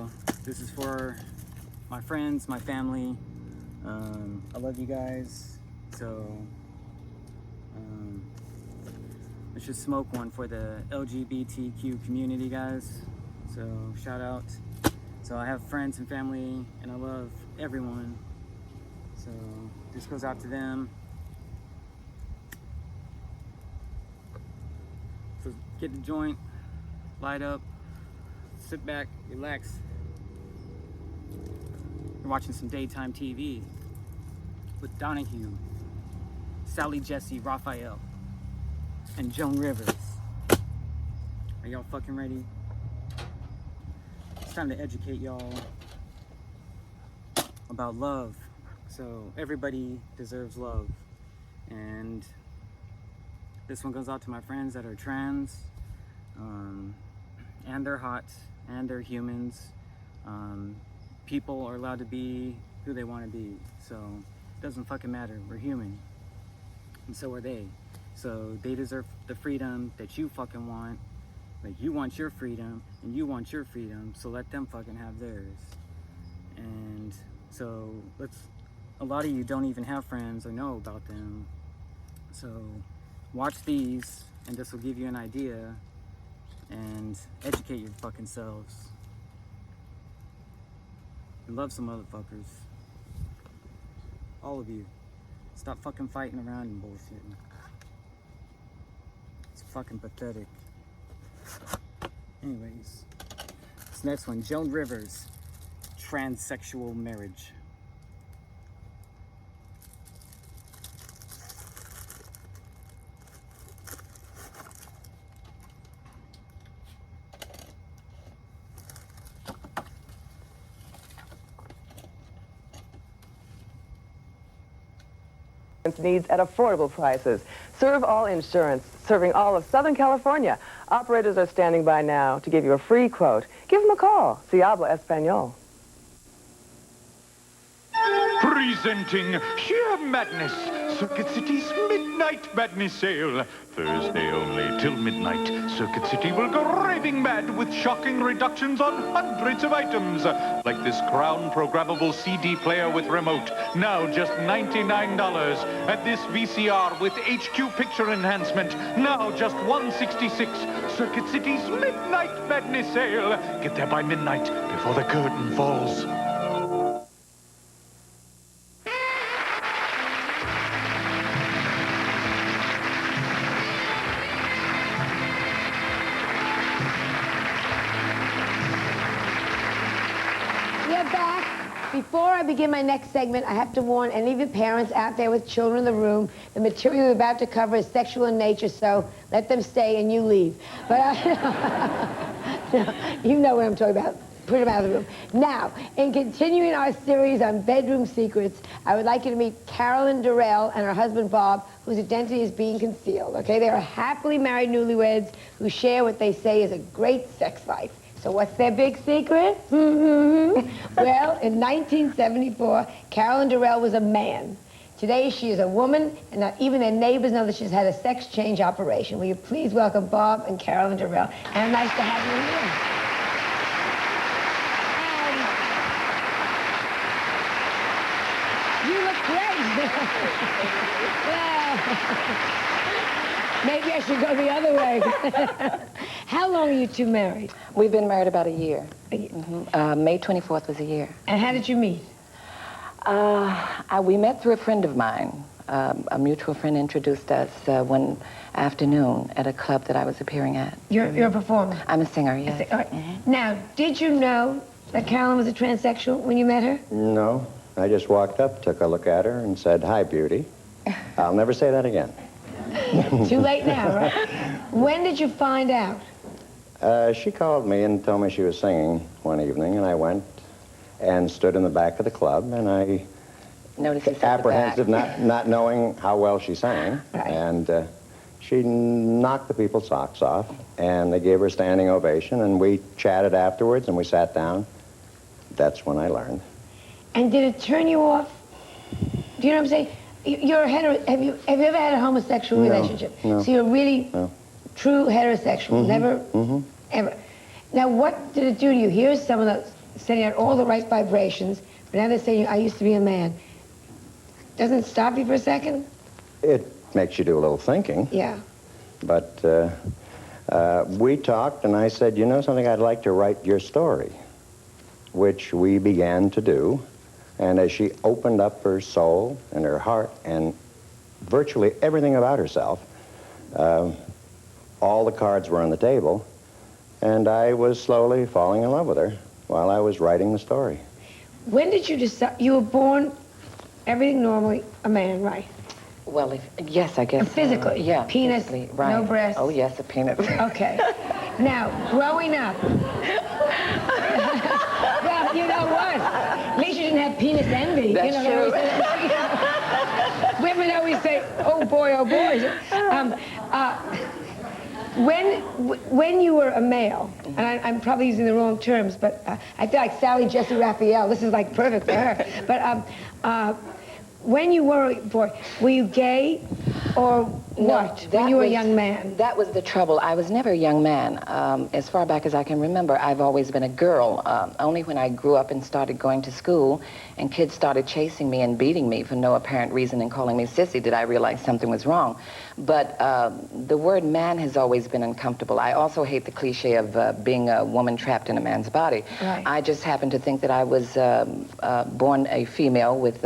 So this is for my friends, my family. I love you guys. So let's just smoke one for the LGBTQ community, guys. So shout out. So I have friends and family, and I love everyone. So this goes out to them. So get the joint, light up, sit back, relax. You're watching some daytime TV with Donahue, Sally Jesse, Raphael, and Joan Rivers. Are y'all fucking ready? It's time to educate y'all about love. So everybody deserves love. And this one goes out to my friends that are trans, and they're hot, and they're humans. People are allowed to be who they want to be. So it doesn't fucking matter. We're human. And so are they. So they deserve the freedom that you fucking want. Like, you want your freedom, and you want your freedom, so let them fucking have theirs. And so a lot of you don't even have friends or know about them. So watch these, and this will give you an idea, and educate your fucking selves. And love some motherfuckers. All of you. Stop fucking fighting around and bullshitting. It's fucking pathetic. Anyways, this next one, Joan Rivers, transsexual marriage. Needs at affordable prices. Serve All Insurance, serving all of Southern California. Operators are standing by now to give you a free quote. Give them a call. Si habla Espanol. Presenting sheer madness, Circuit City's Midnight Madness Sale. Thursday only till midnight, Circuit City will go raving mad with shocking reductions on hundreds of items. Like this Crown programmable CD player with remote, now just $99. And this VCR with HQ picture enhancement, now just $166. Circuit City's Midnight Madness Sale. Get there by midnight before the curtain falls. Before I begin my next segment, I have to warn any of you parents out there with children in the room, the material we're about to cover is sexual in nature, so let them stay and you leave. But you know what I'm talking about. Put them out of the room. Now, in continuing our series on bedroom secrets, I would like you to meet Carolyn Durrell and her husband Bob, whose identity is being concealed, okay? They are happily married newlyweds who share what they say is a great sex life. So what's their big secret? Well, in 1974, Carolyn Durrell was a man. Today, she is a woman, and not even their neighbors know that she's had a sex change operation. Will you please welcome Bob and Carolyn Durrell? And nice to have you here. You look great. Well, maybe I should go the other way. How long are you two married? We've been married about a year. May 24th was a year. And how did you meet? We met through a friend of mine. A mutual friend introduced us one afternoon at a club that I was appearing at. You're a performer? I'm a singer, yes. All right. Now, did you know that Carolyn was a transsexual when you met her? No. I just walked up, took a look at her, and said, "Hi, beauty." I'll never say that again. Too late now, right? When did you find out? She called me and told me she was singing one evening, and I went and stood in the back of the club, and I, apprehensive, not knowing how well she sang, right. And she knocked the people's socks off, and they gave her a standing ovation, and we chatted afterwards, and we sat down. That's when I learned. And did it turn you off? Do you know what I'm saying? You're a have you ever had a homosexual relationship? No. So you're really true heterosexual, never, ever. Now, what did it do to you? Here's some of the sending out all the right vibrations, but now they're saying, I used to be a man. Doesn't it stop you for a second? It makes you do a little thinking. Yeah. But we talked, and I said, you know something, I'd like to write your story, which we began to do. And as she opened up her soul and her heart and virtually everything about herself, all the cards were on the table, and I was slowly falling in love with her while I was writing the story. When did you decide, you were born, everything normally, a man, right? Well, yes, I guess. Physically? Yeah. Penis, physically, right. no breasts? Oh, yes, a penis. Okay. Now, growing up, well, you know what? At least you didn't have penis envy. That's true. Women always say, oh boy, oh boy. When you were a male, and I'm probably using the wrong terms, but I feel like Sally Jesse Raphael, this is like perfect for her. But when you were a boy, were you gay or what? No, when you were a young man? That was the trouble. I was never a young man. As far back as I can remember, I've always been a girl. Only when I grew up and started going to school and kids started chasing me and beating me for no apparent reason and calling me sissy did I realize something was wrong. But the word man has always been uncomfortable. I also hate the cliche of being a woman trapped in a man's body. Right. I just happened to think that I was born a female with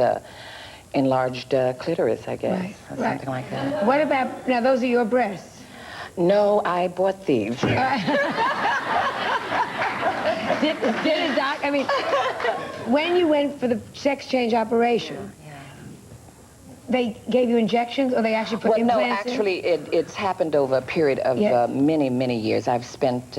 enlarged clitoris, I guess, Right, or something like that. What about, now those are your breasts. No, I bought these. Did a doc, I mean, when you went for the sex change operation, they gave you injections or they actually put implants in? No, actually, it's happened over a period of many, many years. I've spent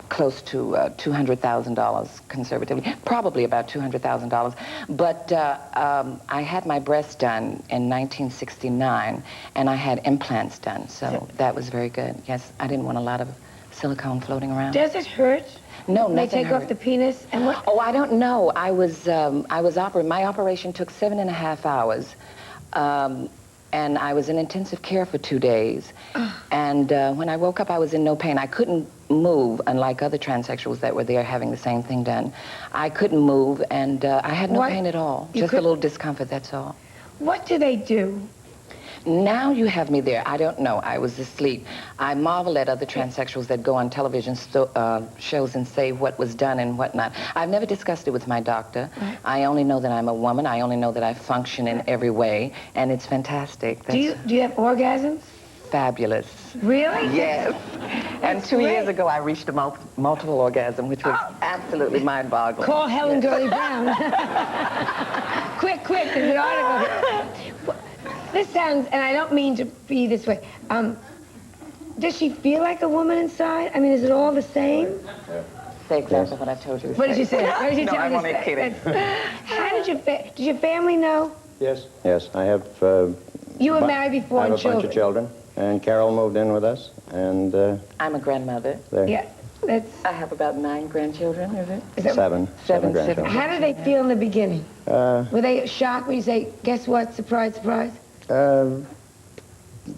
close to $200,000 conservatively, probably about $200,000. But I had my breasts done in 1969, and I had implants done, so that was very good. Yes, I didn't want a lot of silicone floating around. Does it hurt? No, They nothing take hurt. off the penis and what? Oh, I don't know. I was my operation took 7.5 hours. And I was in intensive care for 2 days. And when I woke up, I was in no pain. I couldn't move, unlike other transsexuals that were there having the same thing done. I couldn't move, and I had no pain at all. Just a little discomfort, that's all. What do they do? Now you have me there. I don't know. I was asleep. I marvel at other transsexuals that go on television shows and say what was done and whatnot. I've never discussed it with my doctor. Right. I only know that I'm a woman. I only know that I function in every way, and it's fantastic. Do you have orgasms? Fabulous. Really? Yes. And 2 great. years ago, I reached a multiple orgasm, which was absolutely mind-boggling. Call Helen Gurley Brown. Quick, there's an article here. This sounds, and I don't mean to be this way, does she feel like a woman inside? I mean, is it all the same? Say exactly what I told you to What did you say? What did you No, tell I'm me only to say? kidding. How did your family know? Yes. Yes, I have... You were married before I have and a children. bunch of children, and Carol moved in with us, and I'm a grandmother. there. Yeah, that's... I have about 9 grandchildren, is it? Seven grandchildren. How did they feel in the beginning? Were they shocked when you say, guess what, surprise, surprise?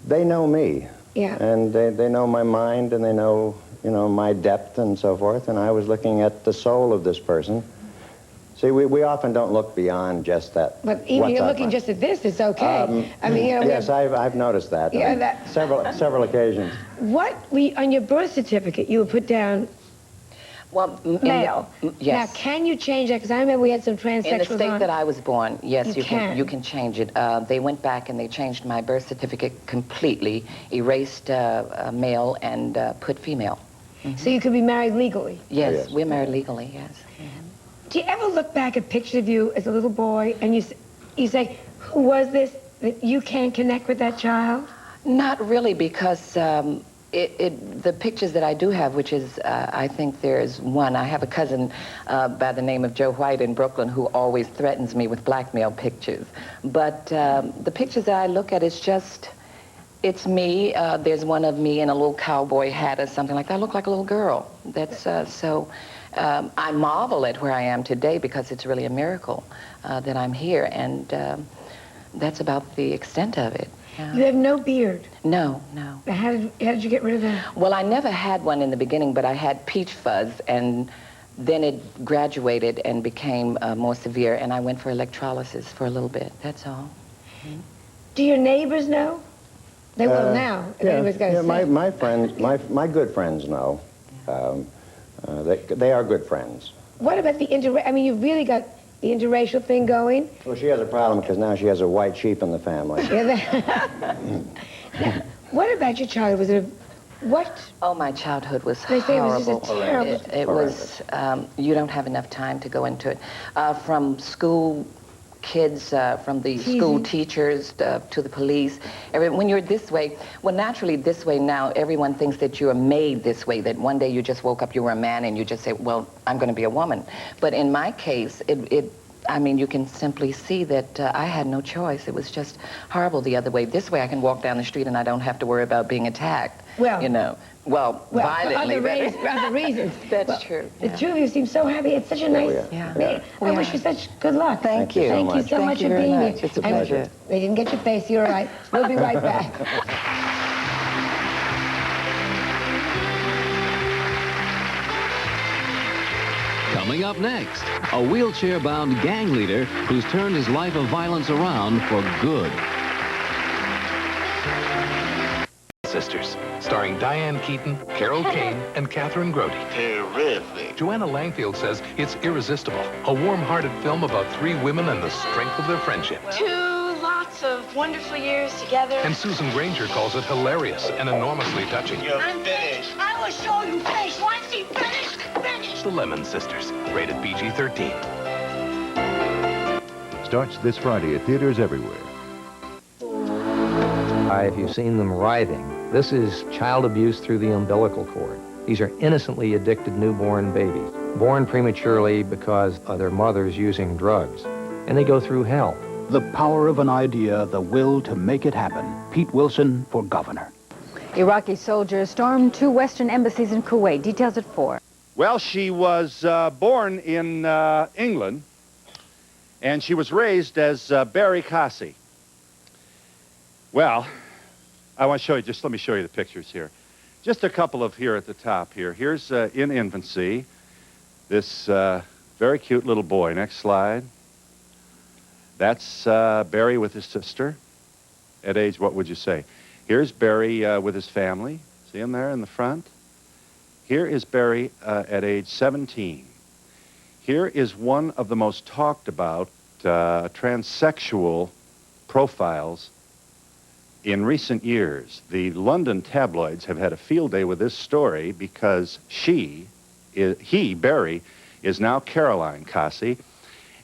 They know me. Yeah. And they know my mind, and they know, you know, my depth and so forth, and I was looking at the soul of this person. See, we often don't look beyond just that. But even you're looking just at this, it's okay. I mean, you know, Yes, I've noticed that. Yeah, on several occasions. on your birth certificate, you were put down Well, male. yes. Now, can you change that? Because I remember we had some transsexuals In the state on. that I was born, yes, You you can change it. They went back and they changed my birth certificate completely, erased male and put female. So you could be married legally. Yes, Yes. we're married legally, yes. Do you ever look back at pictures of you as a little boy and you say, who was this? That you can't connect with that child? Not really, because the pictures that I do have, which is, I think there's one. I have a cousin by the name of Joe White in Brooklyn who always threatens me with blackmail pictures. But the pictures that I look at is just, it's me. There's one of me in a little cowboy hat or something like that. I look like a little girl. That's I marvel at where I am today because it's really a miracle that I'm here, and that's about the extent of it. You have no beard. No. Now, how did you get rid of that? Well, I never had one in the beginning, but I had peach fuzz, and then it graduated and became more severe, and I went for electrolysis for a little bit. That's all. Do your neighbors know? They will now. If anybody's got to say. my friends, my good friends know. They are good friends. What about the I mean, you've really got the interracial thing going. Well, she has a problem because now she has a white sheep in the family. Now, what about your childhood? Was it what? Oh, my childhood was They say it was horrible. just a terrible... It was, you don't have enough time to go into it. From school kids, from the school teachers to the police. When you're this way, well, naturally this way now, everyone thinks that you are made this way, that one day you just woke up, you were a man, and you just say, well, I'm going to be a woman. But in my case, I mean, you can simply see that I had no choice. It was just horrible the other way. This way I can walk down the street and I don't have to worry about being attacked. Well, you know, violently. For other reasons. That's true. The two of you seem so happy. It's such a nice... I wish you such good luck. Thank you. Thank you so much for being here. It's a pleasure. They didn't get your face. You're all right. We'll be right back. Coming up next, a wheelchair-bound gang leader who's turned his life of violence around for good. Sisters, starring Diane Keaton, Carol Kane, and Catherine Grody. Terrific. Joanna Langfield says it's irresistible. A warm-hearted film about three women and the strength of their friendship. Lots of wonderful years together. And Susan Granger calls it hilarious and enormously touching. You're finished. I will show you finish. Once he finished, finish. The Lemon Sisters, rated PG-13. Starts this Friday at theaters everywhere. If you've seen them writhing, this is child abuse through the umbilical cord. These are innocently addicted newborn babies, born prematurely because of their mothers using drugs. And they go through hell. The power of an idea, the will to make it happen. Pete Wilson for governor. Iraqi soldiers stormed 2 Western embassies in Kuwait. Details at 4. Well, she was born in England, and she was raised as Barry Cassie. Well, I want to show you, let me show you the pictures here. Just a couple of here at the top here. Here's in infancy, this very cute little boy. Next slide. That's Barry with his sister. At age, what would you say? Here's Barry with his family. See him there in the front? Here is Barry at age 17. Here is one of the most talked about transsexual profiles in recent years. The London tabloids have had a field day with this story because he, Barry, is now Caroline Cassie.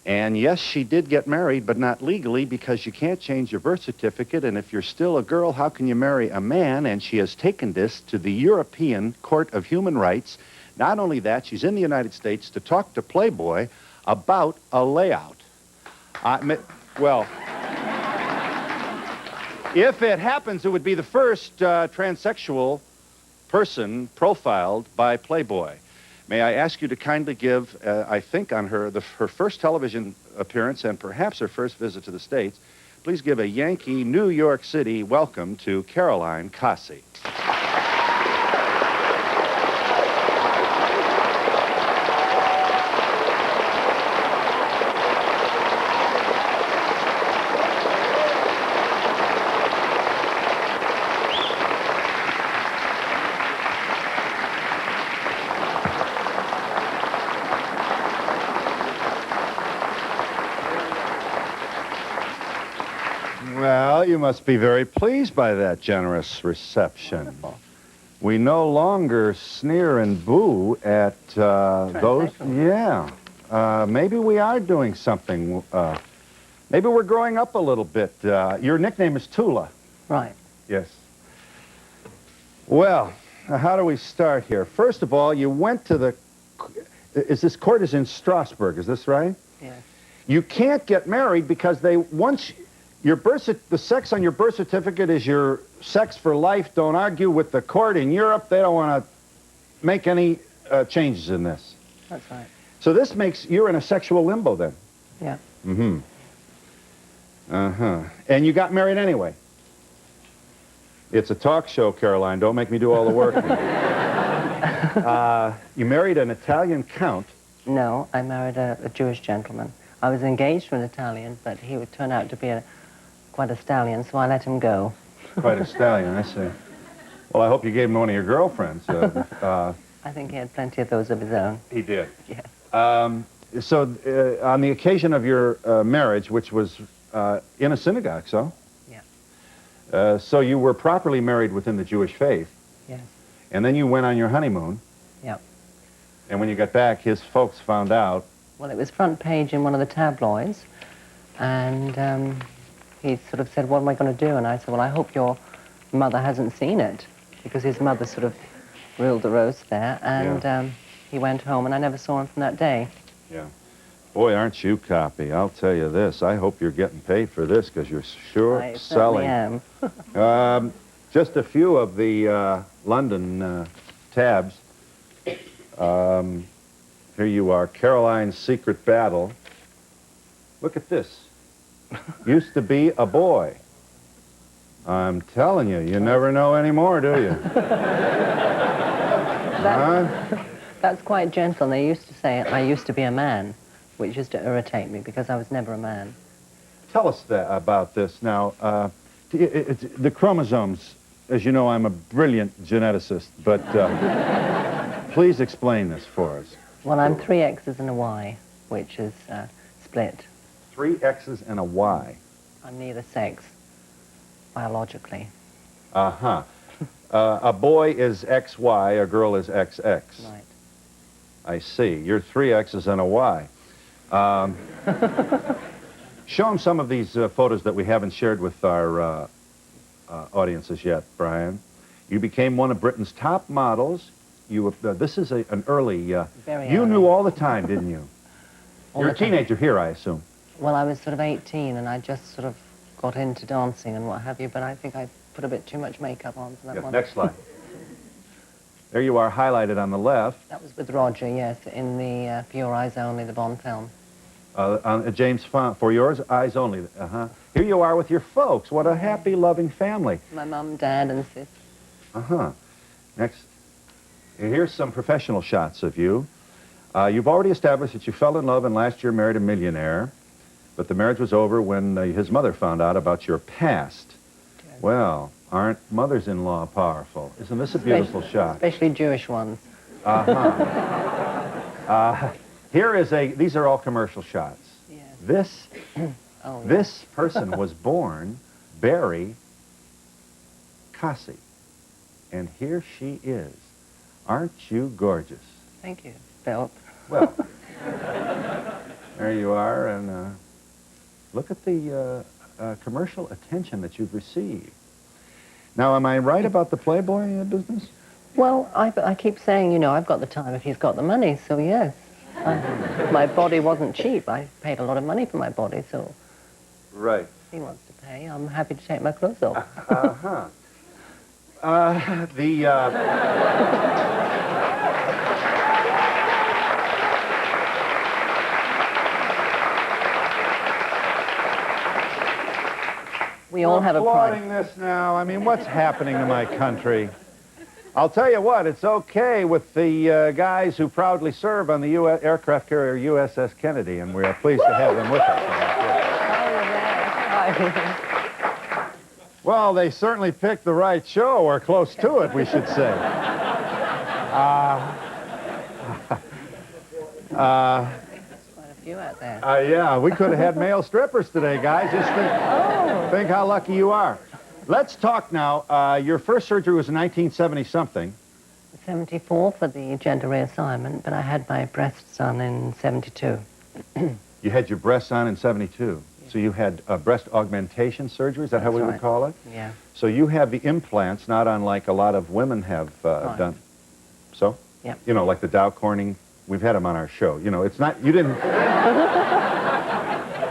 And yes, she did get married, but not legally because you can't change your birth certificate. And if you're still a girl, how can you marry a man? And she has taken this to the European Court of Human Rights. Not only that, she's in the United States to talk to Playboy about a layout. Well, if it happens, it would be the first transsexual person profiled by Playboy. May I ask you to kindly give, I think on her first television appearance and perhaps her first visit to the States, please give a Yankee, New York City welcome to Caroline Cassie. Well, you must be very pleased by that generous reception. We no longer sneer and boo at those. Yeah. Maybe we are doing something. Maybe we're growing up a little bit. Your nickname is Tula. Right. Yes. Well, how do we start here? First of all, you went to the... This court is in Strasbourg, is this right? Yes. You can't get married because the sex on your birth certificate is your sex for life. Don't argue with the court in Europe. They don't want to make any changes in this. That's right. So this makes, you're in a sexual limbo then. Yeah. Mm-hmm. Uh-huh. And you got married anyway. It's a talk show, Caroline. Don't make me do all the work. You married an Italian count No, I married a Jewish gentleman. I was engaged to an Italian, but he would turn out to be quite a stallion, so I let him go. Quite a stallion, I see. Well, I hope you gave him one of your girlfriends. I think he had plenty of those of his own. He did. Yes. So on the occasion of your marriage, which was in a synagogue, so? Yeah. So you were properly married within the Jewish faith. Yes. And then you went on your honeymoon. Yep. And when you got back, his folks found out. Well, it was front page in one of the tabloids, and he sort of said, what am I going to do? And I said, well, I hope your mother hasn't seen it, because his mother sort of ruled the roast there, and he went home, and I never saw him from that day. Yeah. Boy, aren't you copy. I'll tell you this. I hope you're getting paid for this, because you're sure I selling. certainly am. Just a few of the London tabs. Here you are, Caroline's Secret Battle. Look at this. Used to be a boy. I'm telling you, you never know anymore, do you? That's quite gentle. They used to say, I used to be a man, which used to irritate me because I was never a man. Tell us about this now. The chromosomes, as you know, I'm a brilliant geneticist, but please explain this for us. Well, I'm 3 X's and a Y, which is split. 3 X's and a Y. I'm neither sex, biologically. Uh-huh. A boy is XY, a girl is XX. Right. I see. You're 3 X's and a Y. Show them some of these photos that we haven't shared with our audiences yet, Brian. You became one of Britain's top models. This is an early... Very you early. knew all the time, didn't you? You're a teenager here, I assume. Well, I was sort of 18, and I just sort of got into dancing and what have you, but I think I put a bit too much makeup on for that one. Next slide. There you are, highlighted on the left. That was with Roger, yes, in the For Your Eyes Only, the Bond film. On James Font, For Your Eyes Only. Uh-huh. Here you are with your folks. What a happy, loving family. My mum, dad, and sis. Uh-huh. Next. Here's some professional shots of you. You've already established that you fell in love and last year married a millionaire, but the marriage was over when his mother found out about your past. Okay. Well, aren't mothers-in-law powerful? Isn't this a beautiful shot? Especially Jewish ones. Uh-huh. These are all commercial shots. Yes. This person was born Barry Cassie, and here she is. Aren't you gorgeous? Thank you, Philip. Well, there you are, and look at the commercial attention that you've received. Now, am I right about the Playboy business? Well, I keep saying, you know, I've got the time if he's got the money, so yes. My body wasn't cheap. I paid a lot of money for my body, so... Right. If he wants to pay, I'm happy to take my clothes off. Uh-huh. We all have a pride. Applauding this now. I mean, what's happening to my country? I'll tell you what, it's okay with the guys who proudly serve on the aircraft carrier USS Kennedy, and we are pleased to have them with us. Well, they certainly picked the right show, or close to it, we should say. Quite a few out there. Yeah, we could have had male strippers today, guys. Just think how lucky you are. Let's talk now. Your first surgery was in 1970-something. 74 for the gender reassignment, but I had my breasts done in 72. You had your breasts on in 72. Yeah. So you had breast augmentation surgery, is that how we would call it? Yeah. So you have the implants, not unlike a lot of women have done. So? Yeah. You know, like the Dow Corning, we've had them on our show. You know, it's not, you didn't...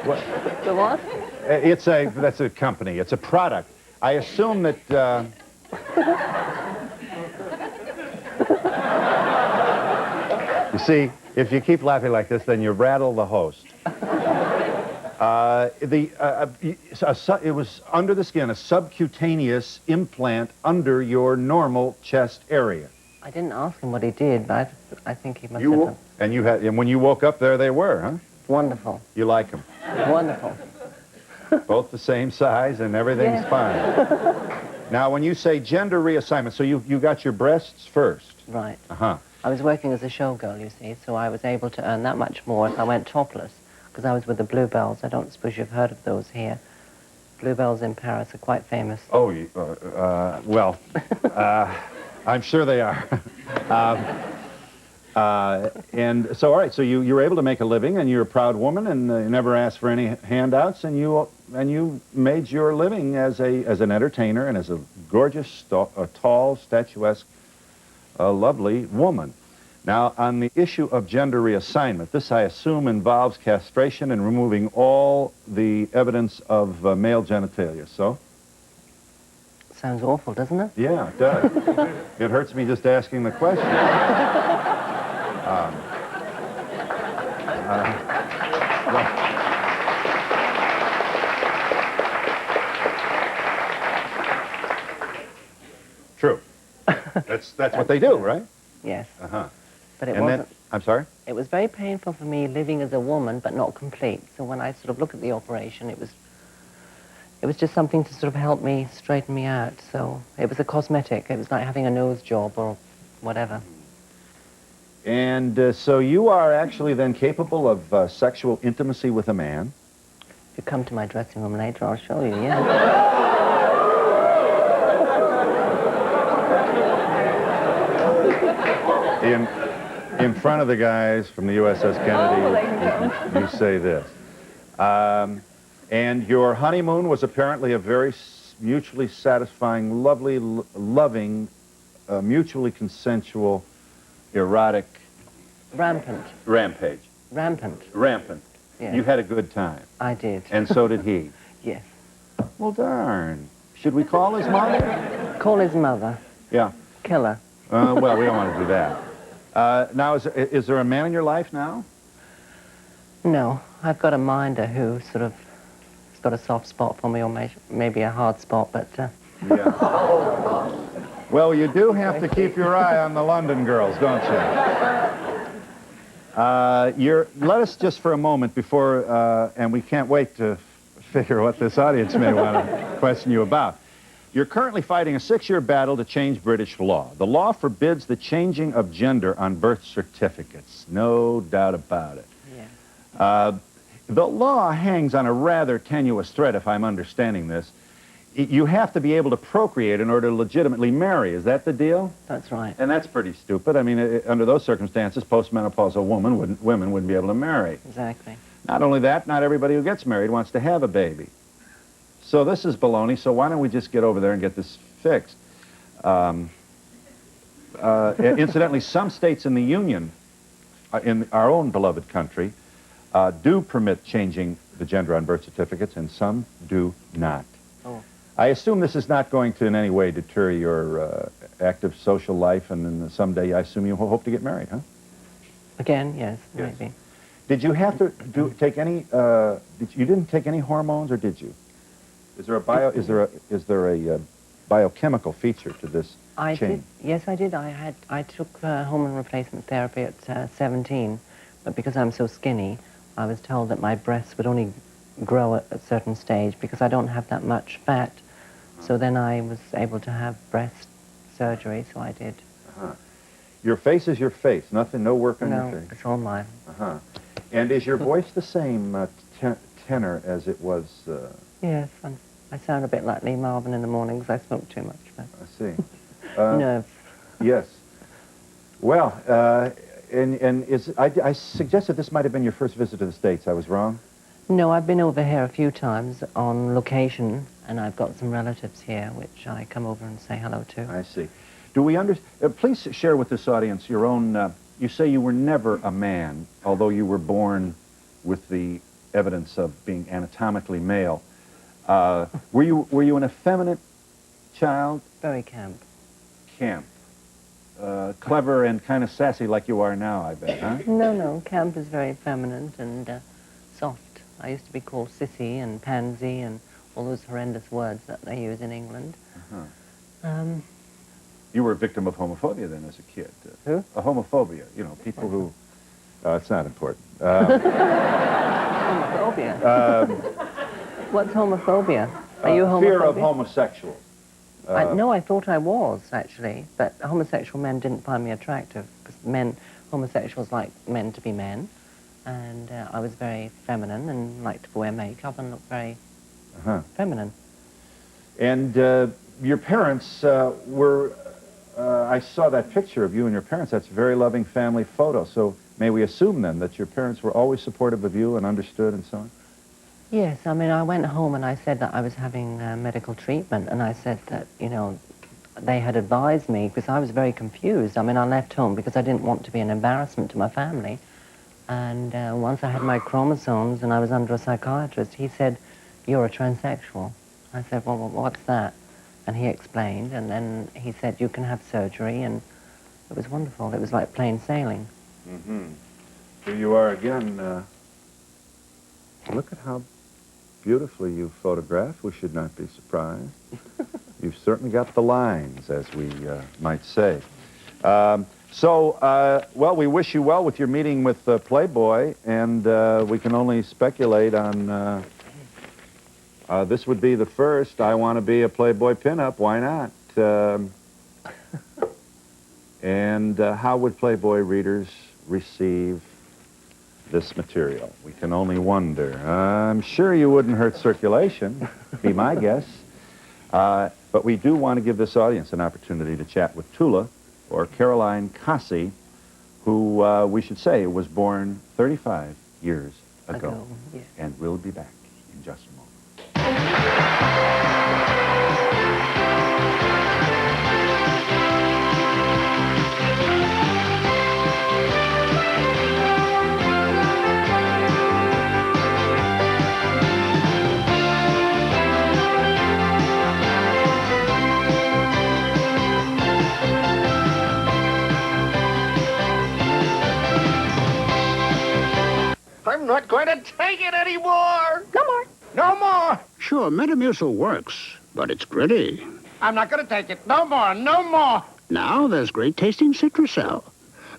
What? The what? That's a company, it's a product. I assume that... You see, if you keep laughing like this, then you rattle the host. It was under the skin, a subcutaneous implant under your normal chest area. I didn't ask him what he did, but I think he must have done. And when you woke up there, they were, huh? Wonderful. You like them? Wonderful. Both the same size and everything's Yeah. fine. Now, when you say gender reassignment, so you got your breasts first? Right. Uh-huh. I was working as a showgirl, you see, so I was able to earn that much more if I went topless, because I was with the Bluebells. I don't suppose you've heard of those here. Bluebells in Paris are quite famous. Oh, well, I'm sure they are. And so, all right, so you were able to make a living, and you're a proud woman, and you never asked for any handouts, and you made your living as an entertainer and as a gorgeous, tall, statuesque, lovely woman. Now, on the issue of gender reassignment, this, I assume, involves castration and removing all the evidence of male genitalia, so? Sounds awful, doesn't it? Yeah, it does. It hurts me just asking the question. True. That's what they do, right? Yes. Uh-huh. But it And wasn't. then, I'm sorry? It was very painful for me living as a woman, but not complete. So when I sort of look at the operation, it was just something to sort of help me straighten me out. So it was a cosmetic. It was like having a nose job or whatever. And so you are actually then capable of sexual intimacy with a man? If you come to my dressing room later, I'll show you, yeah. In front of the guys from the USS Kennedy, you say this. And your honeymoon was apparently a very mutually satisfying, lovely, loving, mutually consensual, erotic... Rampant. Rampage. Rampant. Rampant. Yes. You had a good time. I did. And so did he. Yes. Well, darn. Should we call his mother? Call his mother. Yeah. Kill her. Well, we don't want to do that. Now, is there a man in your life now? No. I've got a minder who sort of has got a soft spot for me, or maybe a hard spot, but... Yeah. Well, you do have to keep your eye on the London girls, don't you? Let us just for a moment before, and we can't wait to figure what this audience may want to question you about. You're currently fighting a 6-year battle to change British law. The law forbids the changing of gender on birth certificates. No doubt about it. Yeah. The law hangs on a rather tenuous thread, if I'm understanding this. You have to be able to procreate in order to legitimately marry. Is that the deal? That's right. And that's pretty stupid. I mean, under those circumstances, postmenopausal women wouldn't be able to marry. Exactly. Not only that, not everybody who gets married wants to have a baby. So this is baloney, so why don't we just get over there and get this fixed? Incidentally, some states in the Union, in our own beloved country, do permit changing the gender on birth certificates, and some do not. Oh. I assume this is not going to in any way deter your active social life, and then someday I assume you hope to get married, huh? Again, yes, Yes. maybe. Did you have to take any? You didn't take any hormones, or did you? Is there a biochemical feature to this I change? did. Yes, I did. I took hormone replacement therapy at 17, but because I'm so skinny, I was told that my breasts would only grow at a certain stage because I don't have that much fat. So then I was able to have breast surgery, so I did. Uh-huh. Your face is your face. Nothing, no work on your face. No, it's all mine. Uh-huh. And is your voice the same tenor as it was? Yes, I sound a bit like Lee Marvin in the morning because I smoke too much. But I see. nerves. Yes. Well, I suggested this might have been your first visit to the States. I was wrong? No, I've been over here a few times on location, and I've got some relatives here, which I come over and say hello to. I see. Do we please share with this audience your own, you say you were never a man, although you were born with the evidence of being anatomically male. Were you an effeminate child? Very camp. Camp. Clever and kind of sassy like you are now, I bet, huh? No, camp is very feminine and soft. I used to be called sissy and pansy and all those horrendous words that they use in England. Uh-huh. You were a victim of homophobia then as a kid. Who? A homophobia. You know, people who... it's not important. Homophobia? What's homophobia? Are you homophobic? Fear of homosexuals. No, I thought I was, actually. But homosexual men didn't find me attractive. Because homosexuals like men to be men. And I was very feminine and liked to wear makeup and look very feminine. And your parents were... I saw that picture of you and your parents. That's a very loving family photo. So may we assume then that your parents were always supportive of you and understood and so on? Yes, I mean, I went home and I said that I was having medical treatment, and I said that, you know, they had advised me, because I was very confused. I mean, I left home because I didn't want to be an embarrassment to my family. And once I had my chromosomes and I was under a psychiatrist, he said, "You're a transsexual." I said, "Well, what's that?" And he explained, and then he said, "You can have surgery," and it was wonderful. It was like plain sailing. Mm-hmm. Here you are again. Look at how beautifully you photographed. We should not be surprised. You've certainly got the lines, as we might say. Well, we wish you well with your meeting with Playboy, and we can only speculate on... this would be the first. I want to be a Playboy pinup. Why not? And how would Playboy readers receive this material? We can only wonder. I'm sure you wouldn't hurt circulation, be my guess. But we do want to give this audience an opportunity to chat with Tula, or Caroline Kasi, who we should say was born 35 years ago. Yes. And we'll be back in just a moment. I'm not going to take it anymore. No more. No more. Sure, Metamucil works, but it's gritty. I'm not going to take it. No more. No more. Now there's great-tasting Citracel.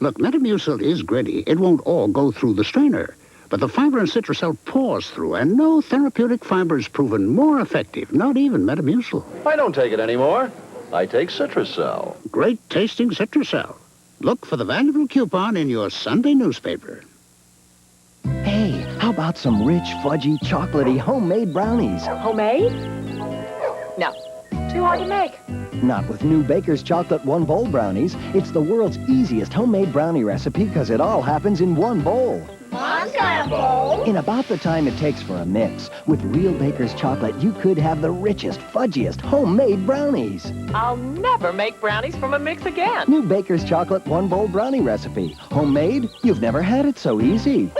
Look, Metamucil is gritty. It won't all go through the strainer. But the fiber in Citracel pours through, and no therapeutic fiber is proven more effective, not even Metamucil. I don't take it anymore. I take Citracel. Great-tasting Citracel. Look for the valuable coupon in your Sunday newspaper. Hey, how about some rich, fudgy, chocolatey homemade brownies? Homemade? No. Too hard to make. Not with new Baker's Chocolate One Bowl brownies. It's the world's easiest homemade brownie recipe because it all happens in one bowl. Mom's got a bowl. In about the time it takes for a mix. With real Baker's Chocolate, you could have the richest, fudgiest homemade brownies. I'll never make brownies from a mix again. New Baker's Chocolate One Bowl brownie recipe. Homemade? You've never had it so easy.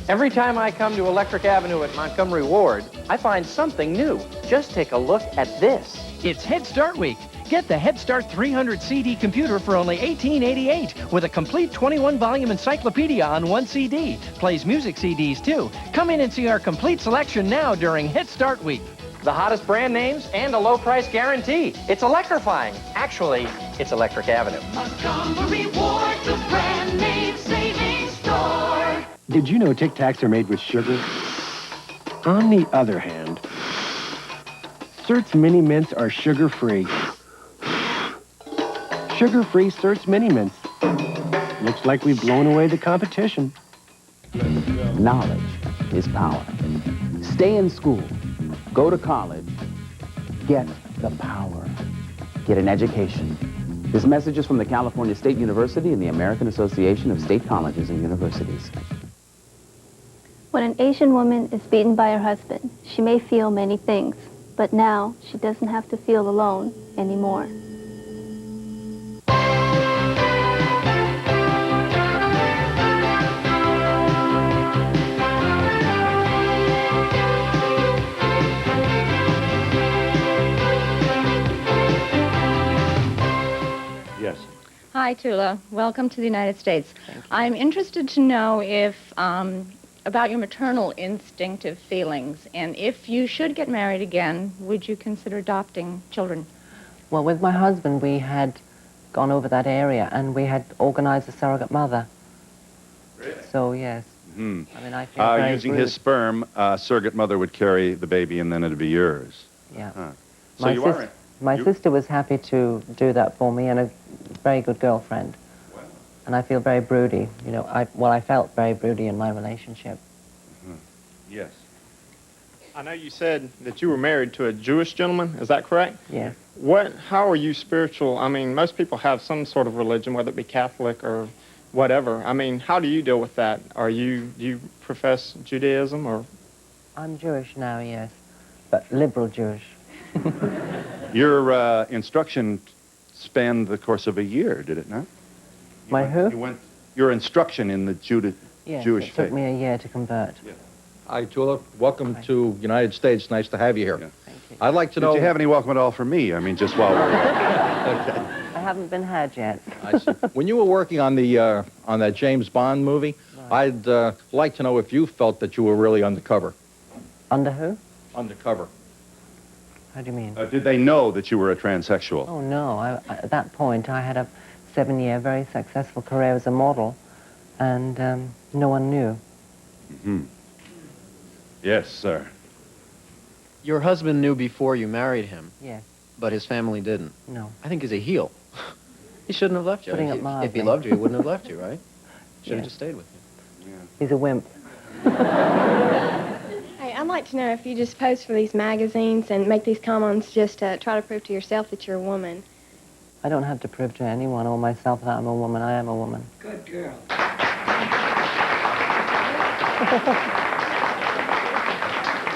Every time I come to Electric Avenue at Montgomery Ward, I find something new. Just take a look at this. It's Head Start Week. Get the Head Start 300 CD computer for only $18.88 with a complete 21-volume encyclopedia on one CD. Plays music CDs, too. Come in and see our complete selection now during Head Start Week. The hottest brand names and a low price guarantee. It's electrifying. Actually, it's Electric Avenue. Montgomery Ward, the brand name savings store. Did you know Tic Tacs are made with sugar? On the other hand, Certs Mini Mints are sugar-free. Sugar-free Certs Mini Mints. Looks like we've blown away the competition. Knowledge is power. Stay in school. Go to college. Get the power. Get an education. This message is from the California State University and the American Association of State Colleges and Universities. When an Asian woman is beaten by her husband, she may feel many things, but now she doesn't have to feel alone anymore. Yes. Hi, Tula. Welcome to the United States. I'm interested to know if about your maternal instinctive feelings, and if you should get married again, would you consider adopting children? Well, with my husband, we had gone over that area, and we had organized a surrogate mother. Really? So, yes. Hmm. I mean, I feel very using rude. his sperm, surrogate mother would carry the baby, and then it'd be yours. Yeah. Huh. So my sister was happy to do that for me, and a very good girlfriend. Wow. And I feel very broody. You know, I felt very broody in my relationship. Yes. I know you said that you were married to a Jewish gentleman. Is that correct? Yes. How are you spiritual? I mean, most people have some sort of religion, whether it be Catholic or whatever. I mean, how do you deal with that? Do you profess Judaism or? I'm Jewish now, yes, but liberal Jewish. Your instruction spanned the course of a year, did it not? Your instruction in the Yes, Jewish it took faith. me a year to convert. Hi, Tulip. Welcome to United States. Nice to have you here. Thank you. I'd like to know... Did you have any welcome at all for me? I mean, just while we're... I haven't been had yet. I see. When you were working on the on that James Bond movie, I'd like to know if you felt that you were really undercover. Under who? Undercover. How do you mean? Did they know that you were a transsexual? Oh, no. At that point, I had a 7-year, very successful career as a model, and no one knew. Mm-hmm. Yes, sir. Your husband knew before you married him. Yes. But his family didn't. No. I think he's a heel. He shouldn't have left you. Putting it If he mildly. loved you, he wouldn't have left you, right? Should have Yeah. just stayed with you. He's a wimp. Hey, I'd like to know if you just post for these magazines and make these comments just to try to prove to yourself that you're a woman. I don't have to prove to anyone or myself that I'm a woman. I am a woman. Good girl.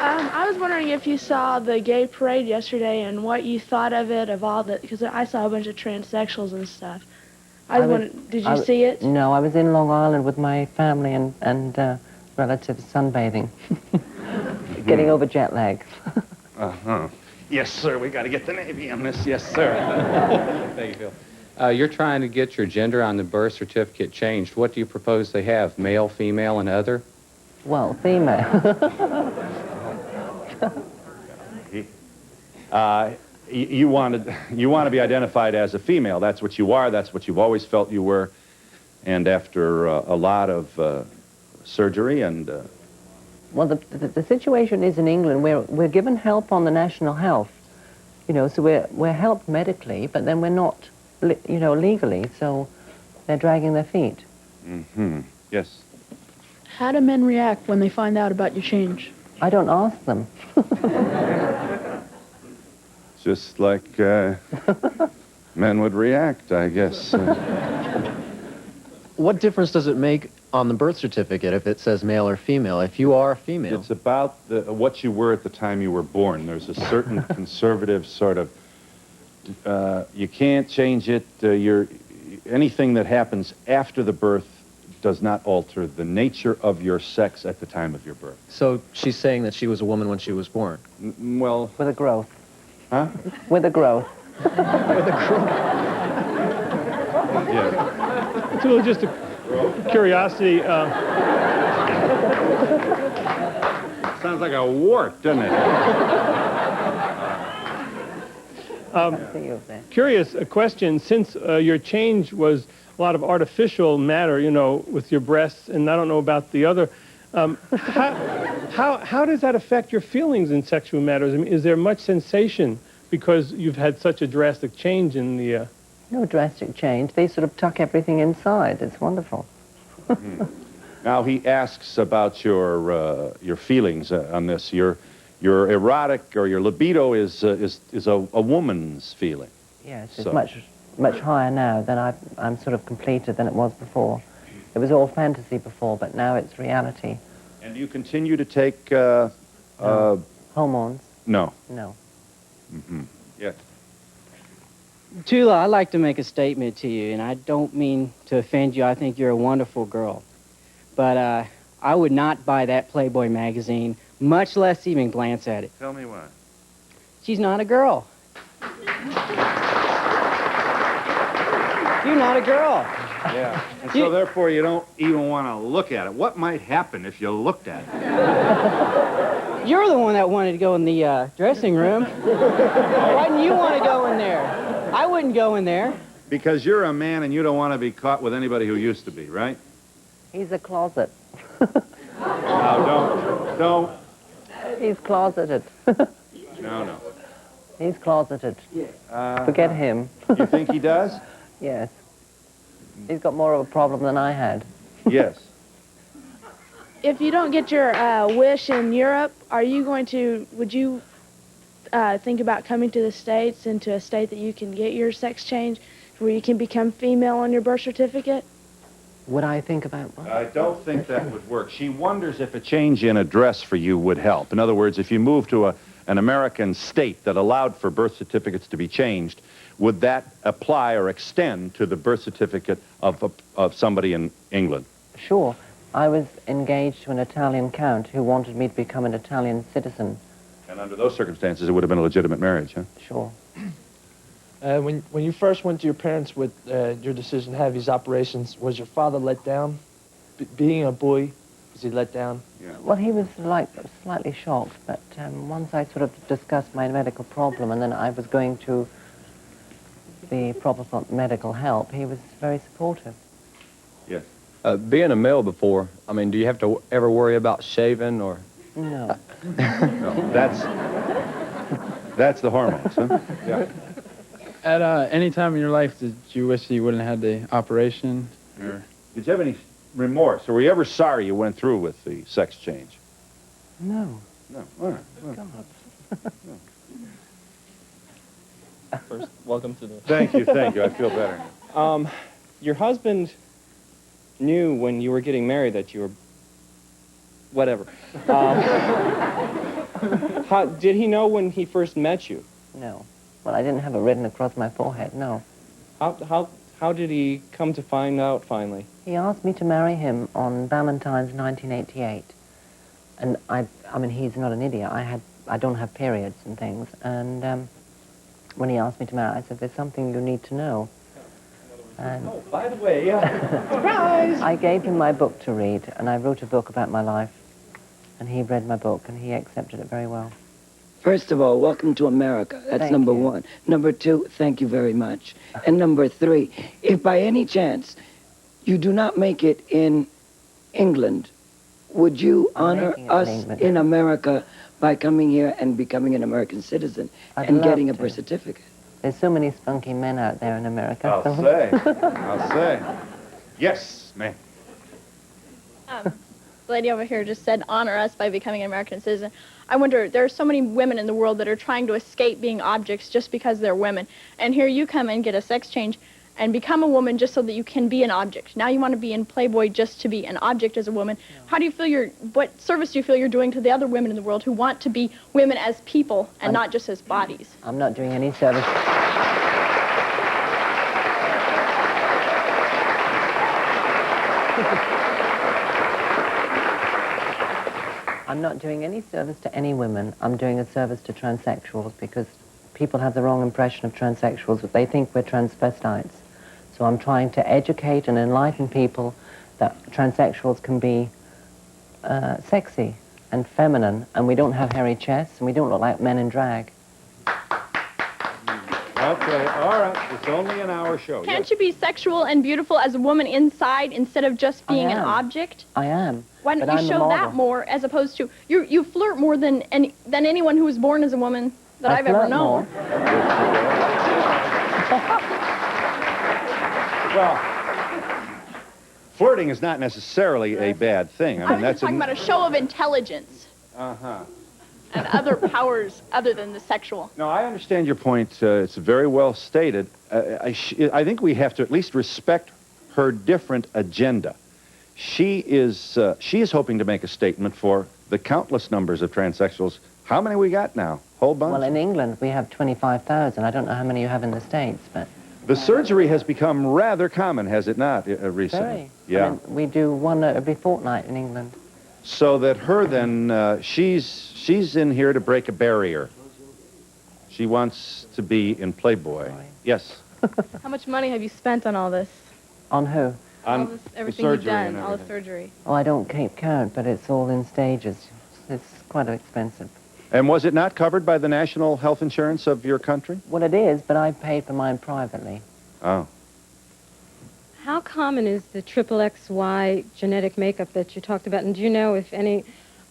I was wondering if you saw the gay parade yesterday and what you thought of it, of all the, because I saw a bunch of transsexuals and stuff. Did you see it? No, I was in Long Island with my family and relatives sunbathing, getting over jet lag. Uh-huh. Yes, sir. We got to get the Navy on this. Yes, sir. Thank you, Phil. You're trying to get your gender on the birth certificate changed. What do you propose they have? Male, female, and other? Well, female. You want to be identified as a female. That's what you are. That's what you've always felt you were. And after a lot of surgery and... Well, the situation is in England, we're given help on the national health, you know, so we're helped medically, but then we're not, legally, so they're dragging their feet. Mm-hmm. Yes. How do men react when they find out about your change? I don't ask them. Just like men would react, I guess. What difference does it make on the birth certificate if it says male or female? If you are a female. It's about what you were at the time you were born. There's a certain conservative sort of, you can't change it. Anything that happens after the birth does not alter the nature of your sex at the time of your birth. So she's saying that she was a woman when she was born? Well... With a growth. Huh? With a growth. With a growth. Yeah. It's just a curiosity. Sounds like a wart, doesn't it? Curious, a question. Since your change was a lot of artificial matter, you know, with your breasts, and I don't know about the other, how does that affect your feelings in sexual matters? I mean, is there much sensation because you've had such a drastic change in the... No drastic change. They sort of tuck everything inside. It's wonderful. Now he asks about your feelings on this. Your erotic or your libido is a woman's feeling. Yes, it's much higher now than I'm sort of completed than it was before. It was all fantasy before, but now it's reality. And do you continue to take hormones? No. No. Mm-hmm. Yeah. Tula, I'd like to make a statement to you, and I don't mean to offend you. I think you're a wonderful girl. But I would not buy that Playboy magazine, much less even glance at it. Tell me why. She's not a girl. You're not a girl. Yeah. And so therefore you don't even want to look at it. What might happen if you looked at it? You're the one that wanted to go in the dressing room. Why didn't you want to go in there? I wouldn't go in there. Because you're a man and you don't want to be caught with anybody who used to be, right? He's a closet. Now, don't. He's closeted. No. He's closeted. Forget him. You think he does? Yes. He's got more of a problem than I had. Yes. If you don't get your wish in Europe, would you think about coming to the States, into a state that you can get your sex change, where you can become female on your birth certificate? Would I think about what? I don't think that would work. She wonders if a change in address for you would help. In other words, if you moved to an American state that allowed for birth certificates to be changed, would that apply or extend to the birth certificate of somebody in England? Sure. I was engaged to an Italian count who wanted me to become an Italian citizen. And under those circumstances, it would have been a legitimate marriage, huh? Sure. When you first went to your parents with your decision to have these operations, was your father let down? Being a boy, was he let down? Yeah. Well, he was slightly shocked, but once I sort of discussed my medical problem and then I was going to the proper medical help, he was very supportive. Yes. Being a male before, I mean, do you have to ever worry about shaving or? No. No, that's the hormones, huh? Yeah. At any time in your life, did you wish you wouldn't have had the operation? Or? Did you have any remorse, or were you ever sorry you went through with the sex change? No. No. All right. Well. First, welcome to the... Thank you. I feel better. Your husband knew when you were getting married that you were... Whatever. Did he know when he first met you? No. Well, I didn't have it written across my forehead, no. How did he come to find out finally? He asked me to marry him on Valentine's 1988. And I mean, he's not an idiot. I don't have periods and things. And when he asked me to marry, I said, there's something you need to know. And oh, by the way, surprise! I gave him my book to read, and I wrote a book about my life. And he read my book, and he accepted it very well. First of all, welcome to America. That's Thank number you. one. Number two, thank you very much. And number three, if by any chance you do not make it in England, would you honor us in America by coming here and becoming an American citizen and getting a birth certificate? There's so many spunky men out there in America. I'll say. Yes, ma'am. The lady over here just said, honor us by becoming an American citizen. I wonder, there are so many women in the world that are trying to escape being objects just because they're women. And here you come and get a sex change and become a woman just so that you can be an object. Now you want to be in Playboy just to be an object as a woman. How do you feel what service do you feel you're doing to the other women in the world who want to be women as people and not just as bodies? I'm not doing any service. I'm not doing any service to any women. I'm doing a service to transsexuals because people have the wrong impression of transsexuals. They think we're transvestites. So I'm trying to educate and enlighten people that transsexuals can be sexy and feminine, and we don't have hairy chests, and we don't look like men in drag. Okay, all right. It's only an hour show. Can't you be sexual and beautiful as a woman inside instead of just being an object? I am. Why don't you show that more as opposed to you flirt more than anyone who was born as a woman that I've ever known. Well, flirting is not necessarily a bad thing. I mean, that's talking about a show of intelligence and other powers other than the sexual. No, I understand your point. It's very well stated. I think we have to at least respect her different agenda. She is hoping to make a statement for the countless numbers of transsexuals. How many we got now? Whole bunch? Well, in England, we have 25,000. I don't know how many you have in the States, but... The surgery has become rather common, has it not, recently? Very. Yeah. I mean, we do one every fortnight in England. So that her then, she's in here to break a barrier. She wants to be in Playboy. Yes. How much money have you spent on all this? On who? Everything you've done, all the surgery. Oh, I don't keep count, but it's all in stages. it's quite expensive. And was it not covered by the national health insurance of your country? Well, it is, but I paid for mine privately. Oh. How common is the XXY genetic makeup that you talked about? And do you know if any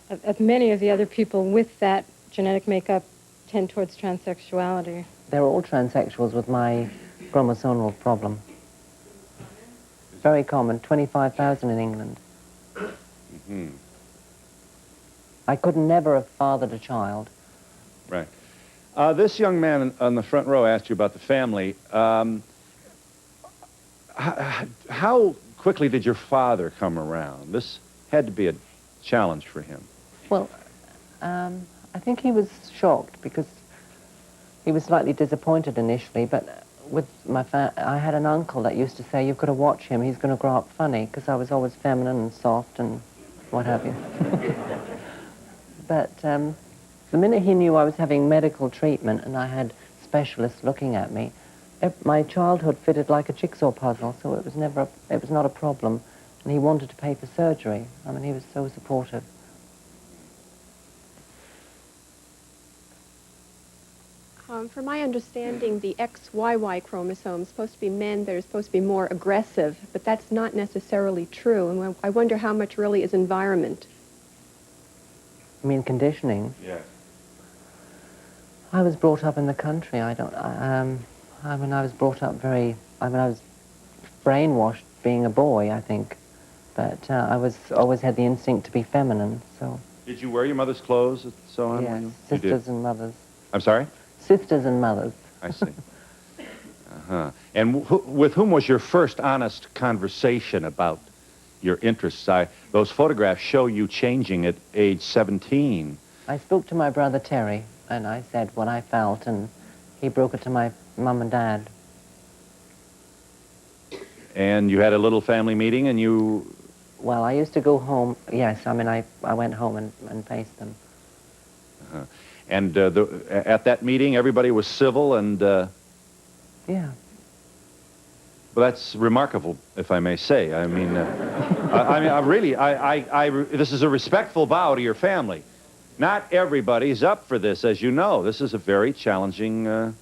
of many of the other people with that genetic makeup tend towards transsexuality? They're all transsexuals with my chromosomal problem. Very common, 25,000 in England. Mm-hmm. I could never have fathered a child. Right. This young man on the front row asked you about the family. How quickly did your father come around? This had to be a challenge for him. Well, I think he was shocked because he was slightly disappointed initially, but with I had an uncle that used to say, you've got to watch him, he's going to grow up funny, because I was always feminine and soft and what have you. But the minute he knew I was having medical treatment and I had specialists looking at me, my childhood fitted like a jigsaw puzzle, so it was not a problem. And he wanted to pay for surgery. I mean, he was so supportive. From my understanding, the XYY chromosome is supposed to be men that are supposed to be more aggressive, but that's not necessarily true. And I wonder how much really is environment. I mean, conditioning. Yes. I was brought up in the country. I mean, I was brought up I was brainwashed being a boy, I think. But I always had the instinct to be feminine, so. Did you wear your mother's clothes and so on? Yes, You sisters did? and mothers. I'm sorry? Sisters and mothers. I see. Uh-huh. And with whom was your first honest conversation about your interests? Those photographs show you changing at age 17. I spoke to my brother Terry, and I said what I felt, and he broke it to my mum and dad. And you had a little family meeting, and you... Well, I used to go home. Yes, I mean, I went home and faced them. Uh-huh. And at that meeting, everybody was civil and... Yeah. Well, that's remarkable, if I may say. I mean, this is a respectful vow to your family. Not everybody's up for this, as you know. This is a very challenging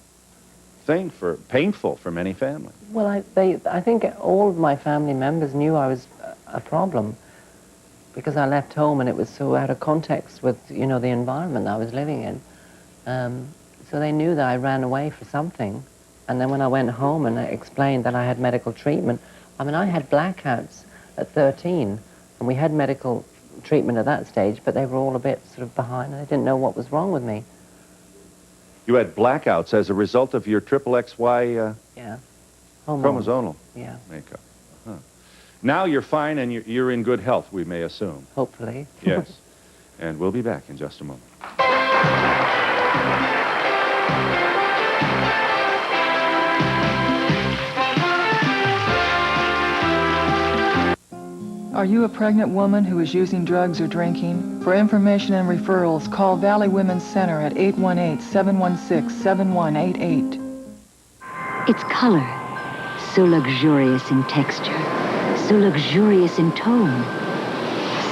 thing, painful for many families. Well, I think all of my family members knew I was a problem because I left home and it was so out of context with, the environment I was living in. So they knew that I ran away for something. And then when I went home and I explained that I had medical treatment, I mean, I had blackouts at 13, and we had medical treatment at that stage, but they were all a bit sort of behind, and they didn't know what was wrong with me. You had blackouts as a result of your XXY yeah. chromosomal yeah. makeup. Huh. Now you're fine and you're in good health, we may assume. Hopefully. Yes. And we'll be back in just a moment. Are you a pregnant woman who is using drugs or drinking? For information and referrals, call Valley Women's Center at 818-716-7188. Its color, so luxurious in texture, so luxurious in tone,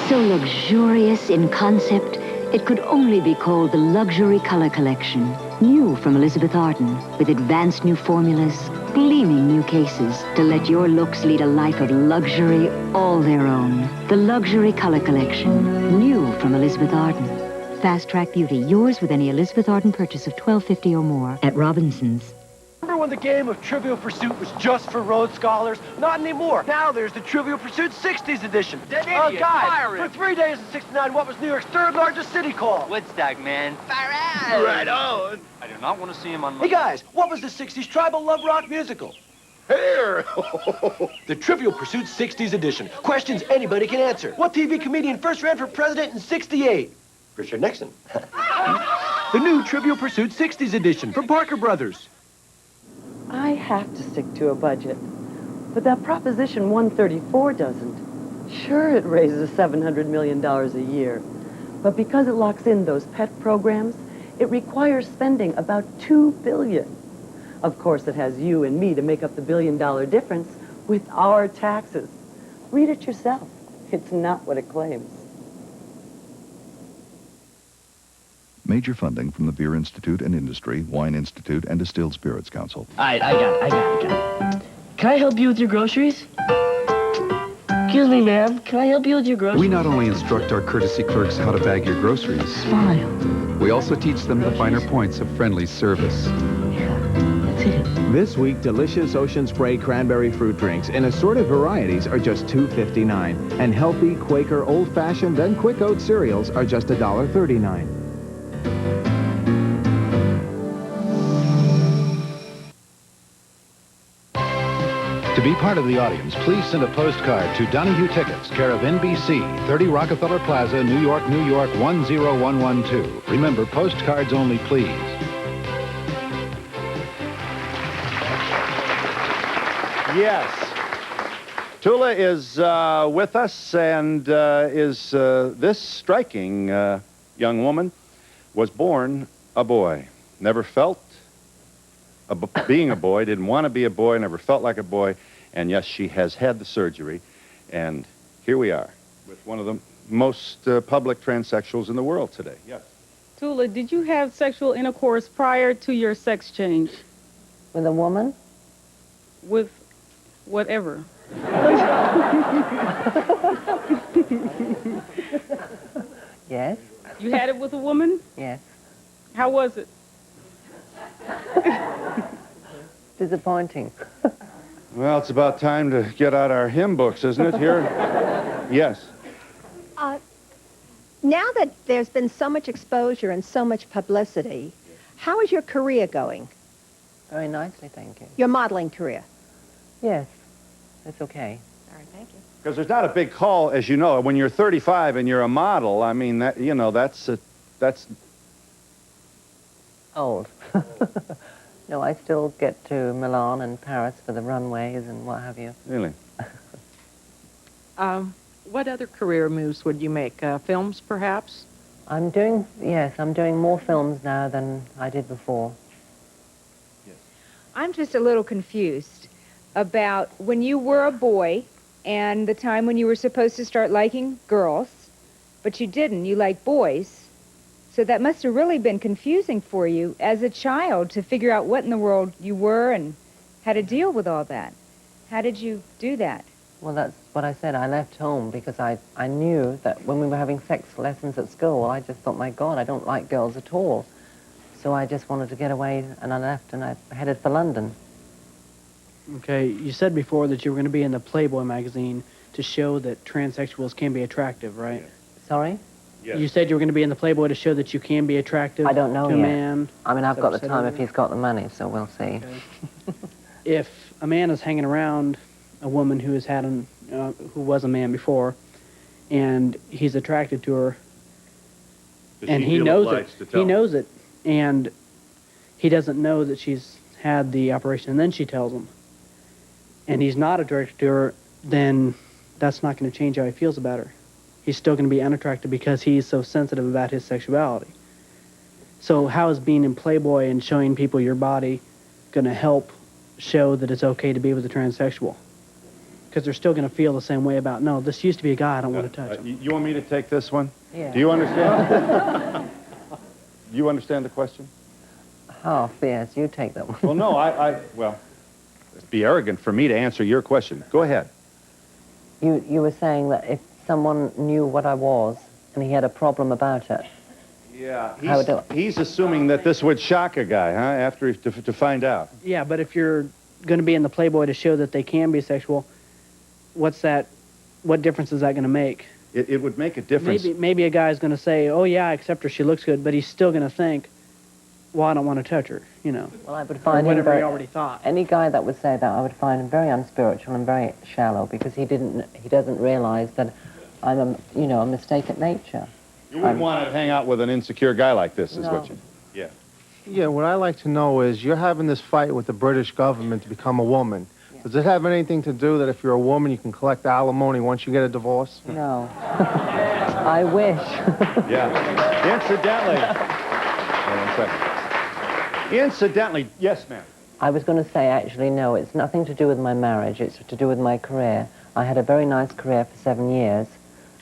so luxurious in concept, it could only be called the Luxury Color Collection. New from Elizabeth Arden, with advanced new formulas, gleaming new cases, to let your looks lead a life of luxury all their own. The Luxury Color Collection, new from Elizabeth Arden. Fast Track Beauty, yours with any Elizabeth Arden purchase of $12.50 or more at Robinson's. Remember when the game of Trivial Pursuit was just for Rhodes Scholars? Not anymore. Now there's the Trivial Pursuit 60s edition. Dead idiot. Guys, for 3 days in '69, what was New York's third largest city called? Woodstock, man. Right on. I do not want to see him on Hey guys, what was the 60s tribal love rock musical? Here! The Trivial Pursuit 60s edition. Questions anybody can answer. What TV comedian first ran for president in '68? Richard Nixon. The new Trivial Pursuit 60s edition from Parker Brothers. I have to stick to a budget, but that Proposition 134 doesn't. Sure, it raises $700 million a year, but because it locks in those pet programs, it requires spending about $2 billion. Of course, it has you and me to make up the billion-dollar difference with our taxes. Read it yourself. It's not what it claims. Major funding from the Beer Institute and Industry, Wine Institute, and Distilled Spirits Council. All right, I got it. Can I help you with your groceries? Excuse me, ma'am. Can I help you with your groceries? We not only instruct our courtesy clerks how to bag your groceries, Smile. we also teach them the finer points of friendly service. This week, delicious Ocean Spray cranberry fruit drinks in assorted varieties are just $2.59, and healthy Quaker old-fashioned and quick oat cereals are just $1.39. To be part of the audience, please send a postcard to Donahue Tickets, care of NBC, 30 Rockefeller Plaza, New York, New York, 10112. Remember, postcards only, please. Yes. Tula is with us, and this striking young woman was born a boy. Never felt being a boy, didn't want to be a boy, never felt like a boy, and yes, she has had the surgery, and here we are with one of the most public transsexuals in the world today. Yes. Tula, did you have sexual intercourse prior to your sex change? With a woman? With whatever. Yes. You had it with a woman? Yes. How was it? Disappointing. Well, it's about time to get out our hymn books, isn't it, here? Yes. Now that there's been so much exposure and so much publicity, how is your career going? Very nicely, thank you. Your modeling career? Yes, it's okay. All right, thank you. Because there's not a big call, as you know. When you're 35 and you're a model, I mean, that, you know, that's old. No, I still get to Milan and Paris for the runways and what have you. Really? What other career moves would you make? Films, perhaps? I'm doing more films now than I did before. I'm just a little confused about when you were a boy and the time when you were supposed to start liking girls, but you didn't. You liked boys. So that must have really been confusing for you as a child to figure out what in the world you were and how to deal with all that. How did you do that? Well, that's what I said. I left home because I knew that when we were having sex lessons at school, I just thought, my God, I don't like girls at all. So I just wanted to get away, and I left, and I headed for London. Okay, you said before that you were going to be in the Playboy magazine to show that transsexuals can be attractive, right? Sorry? Yes. You said you were going to be in the Playboy to show that you can be attractive I don't know to a yet. man. I mean, I've got the time if he's got the money, so we'll see. Okay. If a man is hanging around a woman who has had who was a man before, and he's attracted to her, and he knows it, and he doesn't know that she's had the operation, and then she tells him, and he's not attracted to her, then that's not going to change how he feels about her. He's still going to be unattracted because he's so sensitive about his sexuality. So how is being in Playboy and showing people your body going to help show that it's okay to be with a transsexual? Because they're still going to feel the same way about, no, this used to be a guy, I don't want to touch him. You want me to take this one? Yeah. Do you understand? You understand the question? Half, yes, you take that one. Well, no, well, it'd be arrogant for me to answer your question. Go ahead. You were saying that if someone knew what I was and he had a problem about it. Yeah, he's assuming that this would shock a guy, huh, after to find out. Yeah, but if you're going to be in the Playboy to show that they can be sexual, what difference is that going to make? It would make a difference. Maybe a guy's going to say, oh yeah, I accept her, she looks good, but he's still going to think, well, I don't want to touch her, you know. Well, I would find whatever him he already thought. Any guy that would say that, I would find him very unspiritual and very shallow, because he doesn't realize that I'm a mistake at nature. You wouldn't want to hang out with an insecure guy like this, is what you... Yeah. Yeah, what I'd like to know is, you're having this fight with the British government to become a woman. Yeah. Does it have anything to do that if you're a woman, you can collect alimony once you get a divorce? No. I wish. Yeah. Incidentally... Incidentally, yes, ma'am. I was going to say, actually, no, it's nothing to do with my marriage. It's to do with my career. I had a very nice career for 7 years,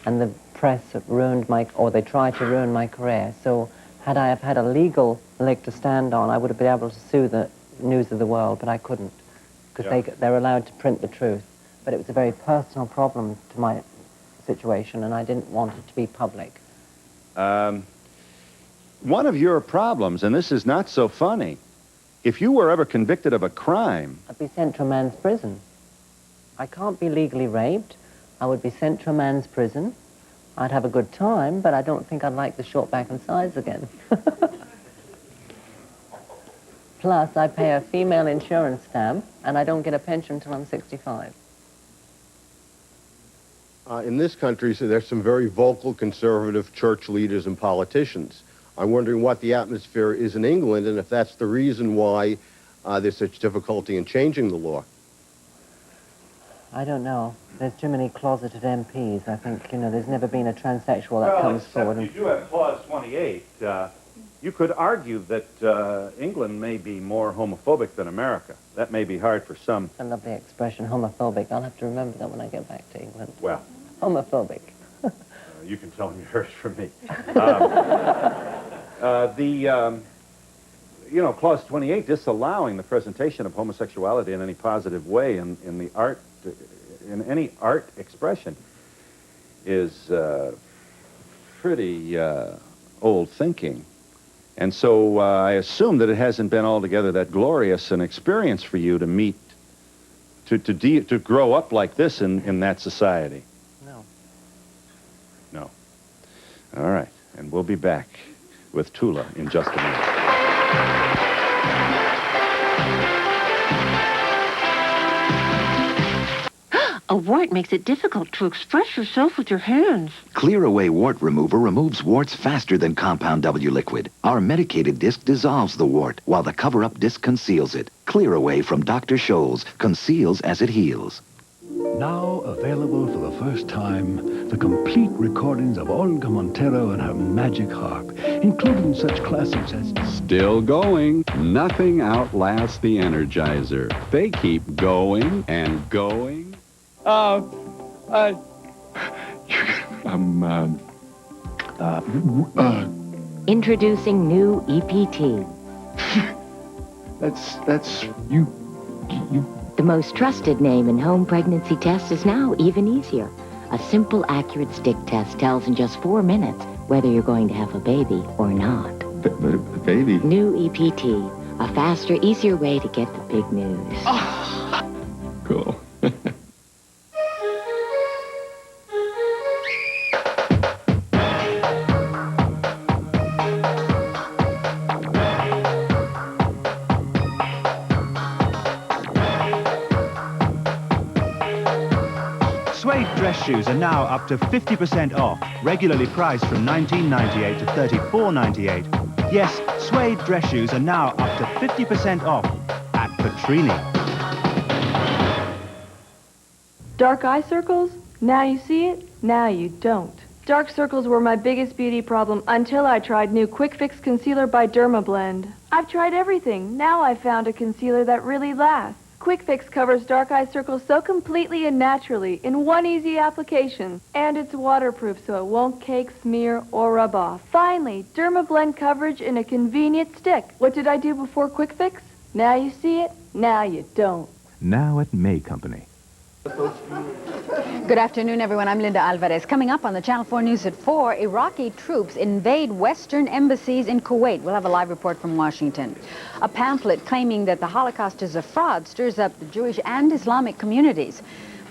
and the press ruined they tried to ruin my career. So Had I have had a legal leg to stand on, I would have been able to sue the News of the World, but I couldn't, because they're allowed to print the truth. But it was a very personal problem to my situation, and I didn't want it to be public. One of your problems, and this is not so funny, if you were ever convicted of a crime... I'd be sent to a man's prison. I can't be legally raped. I would be sent to a man's prison. I'd have a good time, but I don't think I'd like the short back and sides again. Plus, I pay a female insurance stamp, and I don't get a pension until I'm 65. In this country, so there's some very vocal conservative church leaders and politicians. I'm wondering what the atmosphere is in England, and if that's the reason why there's such difficulty in changing the law. I don't know. There's too many closeted MPs. I think, there's never been a transsexual that comes forward. You do have Clause 28. You could argue that England may be more homophobic than America. That may be hard for some. A lovely expression, homophobic. I'll have to remember that when I get back to England. Well. Homophobic. You can tell them you heard it from me. Clause 28 disallowing the presentation of homosexuality in any positive way in any art expression is pretty old thinking. And so I assume that it hasn't been altogether that glorious an experience for you to meet, to grow up like this in that society. No. No. All right. And we'll be back with Tula in just a minute. A wart makes it difficult to express yourself with your hands. Clear Away Wart Remover removes warts faster than Compound W liquid. Our medicated disc dissolves the wart, while the cover-up disc conceals it. Clear Away from Dr. Scholl's conceals as it heals. Now available for the first time, the complete recordings of Olga Montero and her magic harp, including such classics as... Still going. Nothing outlasts the Energizer. They keep going and going. Introducing new EPT. That's you. The most trusted name in home pregnancy tests is now even easier. A simple, accurate stick test tells in just 4 minutes whether you're going to have a baby or not. Baby? New EPT. A faster, easier way to get the big news. Cool. Suede dress shoes are now up to 50% off, regularly priced from $19.98 to $34.98. Yes, suede dress shoes are now up to 50% off at Petrini. Dark eye circles? Now you see it, now you don't. Dark circles were my biggest beauty problem until I tried new Quick Fix Concealer by Dermablend. I've tried everything. Now I've found a concealer that really lasts. Quick Fix covers dark eye circles so completely and naturally in one easy application. And it's waterproof so it won't cake, smear, or rub off. Finally, Dermablend coverage in a convenient stick. What did I do before Quick Fix? Now you see it, now you don't. Now at May Company. Good afternoon, everyone. I'm Linda Alvarez. Coming up on the Channel 4 News at 4, Iraqi troops invade Western embassies in Kuwait. We'll have a live report from Washington. A pamphlet claiming that the Holocaust is a fraud stirs up the Jewish and Islamic communities.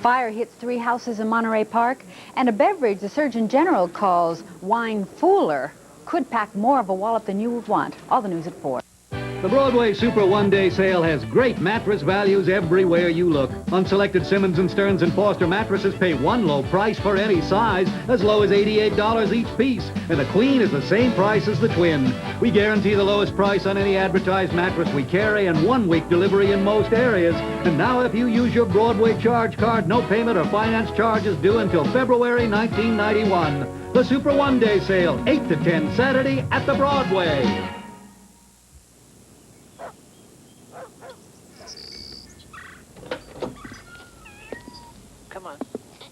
Fire hits 3 houses in Monterey Park. And a beverage the Surgeon General calls wine fooler could pack more of a wallop than you would want. All the news at 4. The Broadway Super One-Day Sale has great mattress values everywhere you look. On selected Simmons & Stearns and Foster mattresses, pay one low price for any size, as low as $88 each piece. And the Queen is the same price as the Twin. We guarantee the lowest price on any advertised mattress we carry and 1-week delivery in most areas. And now if you use your Broadway charge card, no payment or finance charges due until February 1991. The Super One-Day Sale, 8 to 10 Saturday at the Broadway.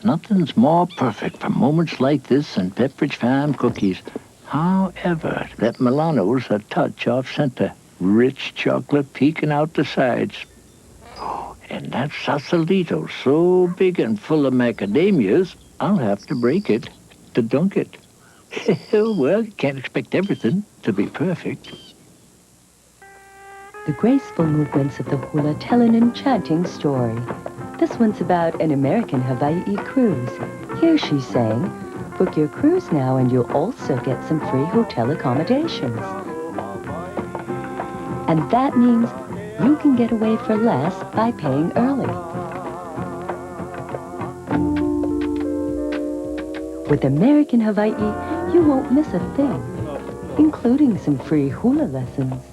Nothing's more perfect for moments like this than Pepperidge Farm cookies. However, that Milano's a touch off-center. Rich chocolate peeking out the sides. And that Sausalito, so big and full of macadamias, I'll have to break it to dunk it. Well, you can't expect everything to be perfect. The graceful movements of the hula tell an enchanting story. This one's about an American Hawaii cruise. Here she's saying, book your cruise now and you'll also get some free hotel accommodations. And that means you can get away for less by paying early. With American Hawaii, you won't miss a thing, including some free hula lessons.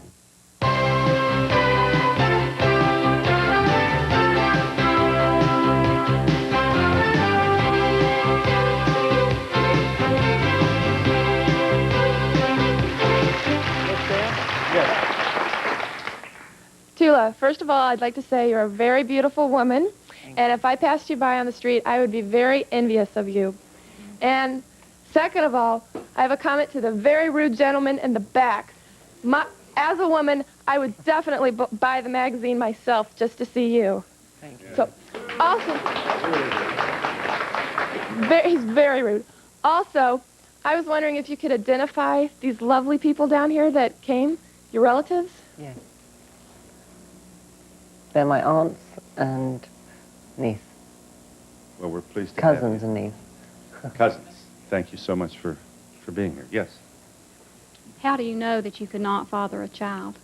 Tula, first of all, I'd like to say you're a very beautiful woman, and if I passed you by on the street, I would be very envious of you. And second of all, I have a comment to the very rude gentleman in the back. As a woman, I would definitely buy the magazine myself just to see you. Thank you. So, also, he's very rude. Also, I was wondering if you could identify these lovely people down here that came, your relatives? Yes. They're my aunts and niece. Well, we're pleased to have you. Cousins and niece. Cousins. Thank you so much for being here. Yes. How do you know that you could not father a child?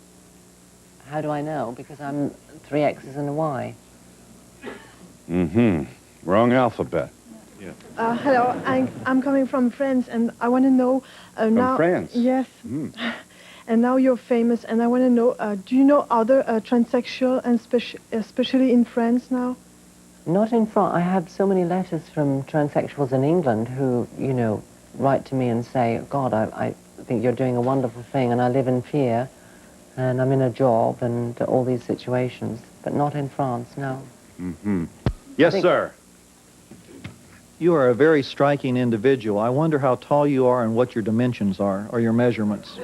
How do I know? Because I'm 3 X's and a Y. Mm-hmm. Wrong alphabet. Yeah. Hello, I'm coming from France, and I want to know now. From France? Yes. And now you're famous, and I want to know, do you know other transsexual, and especially in France now? Not in France. I have so many letters from transsexuals in England who, you know, write to me and say, God, I think you're doing a wonderful thing, and I live in fear, and I'm in a job, and all these situations. But not in France, no. Mm-hmm. Yes, sir. You are a very striking individual. I wonder how tall you are and what your dimensions are, or your measurements.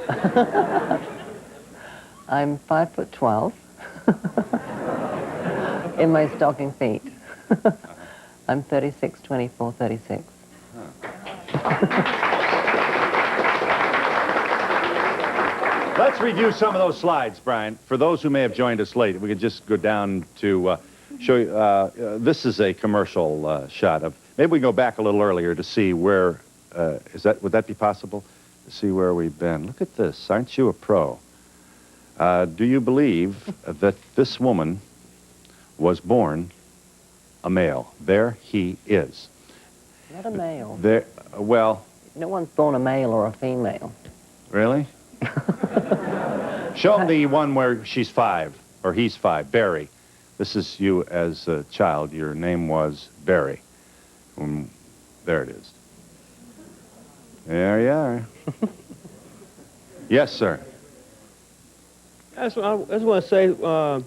I'm 5'12" in my stocking feet. I'm 36, 24, 36. Let's review some of those slides, Brian. For those who may have joined us late, we could just go down to show you. This is a commercial shot of. Maybe we can go back a little earlier to see where. Would that be possible? To see where we've been. Look at this. Aren't you a pro? Do you believe that this woman was born a male? There he is. Not a male. There. Well. No one's born a male or a female. Really? Show him the one where she's 5, or he's 5, Barry. This is you as a child. Your name was Barry. There it is. There you are. Yes, sir. I just want to say, well,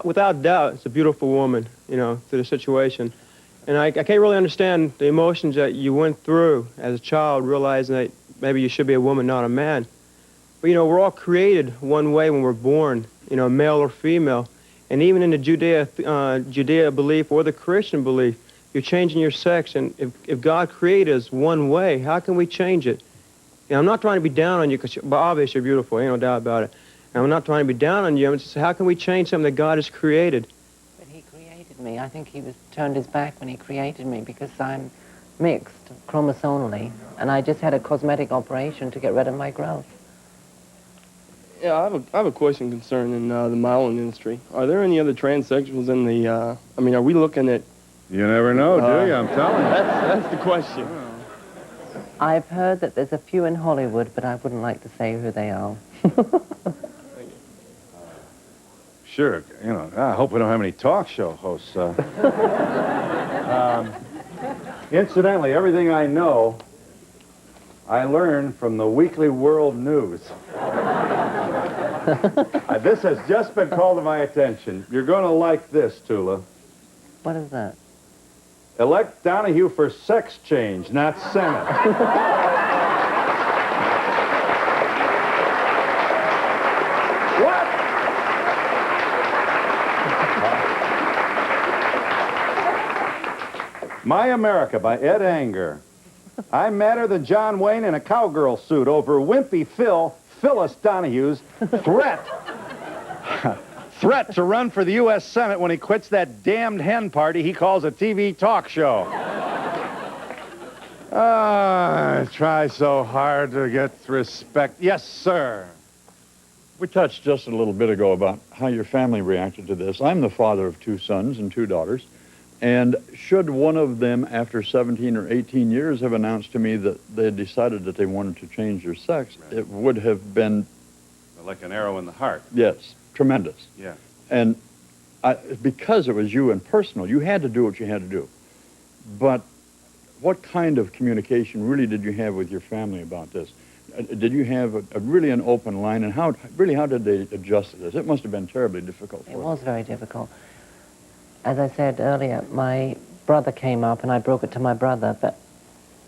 without doubt, it's a beautiful woman, you know, through the situation. And I can't really understand the emotions that you went through as a child, realizing that maybe you should be a woman, not a man. But, you know, we're all created one way when we're born, you know, male or female. And even in the Judea belief or the Christian belief, you're changing your sex. And if God created us one way, how can we change it? You know, I'm not trying to be down on you, but obviously you're beautiful, ain't no doubt about it. And I'm not trying to be down on you. I'm just saying, how can we change something that God has created? But he created me. I think he turned his back when he created me because I'm mixed chromosomally. And I just had a cosmetic operation to get rid of my growth. Yeah, I have a question concerning the modeling industry. Are there any other transsexuals in the, I mean, are we looking at... You never know, do you? I'm telling you. That's the question. I've heard that there's a few in Hollywood, but I wouldn't like to say who they are. Sure, you know, I hope we don't have any talk show hosts. Incidentally, everything I know, I learned from the Weekly World News. This has just been called to my attention. You're going to like this, Tula. What is that? Elect Donahue for sex change, not Senate. My America by Ed Anger. I'm madder than John Wayne in a cowgirl suit over Wimpy Phyllis Donahue's threat. Threat to run for the U.S. Senate when he quits that damned hen party he calls a TV talk show. I try so hard to get respect. Yes, sir. We touched just a little bit ago about how your family reacted to this. I'm the father of 2 sons and 2 daughters. And should one of them, after 17 or 18 years, have announced to me that they had decided that they wanted to change their sex, it would have been... Like an arrow in the heart. Yes, tremendous. Yeah. And because it was you and personal, you had to do what you had to do. But what kind of communication really did you have with your family about this? Did you have really an open line? And how did they adjust to this? It must have been terribly difficult for them. It was very difficult. As I said earlier, my brother came up and I broke it to my brother, but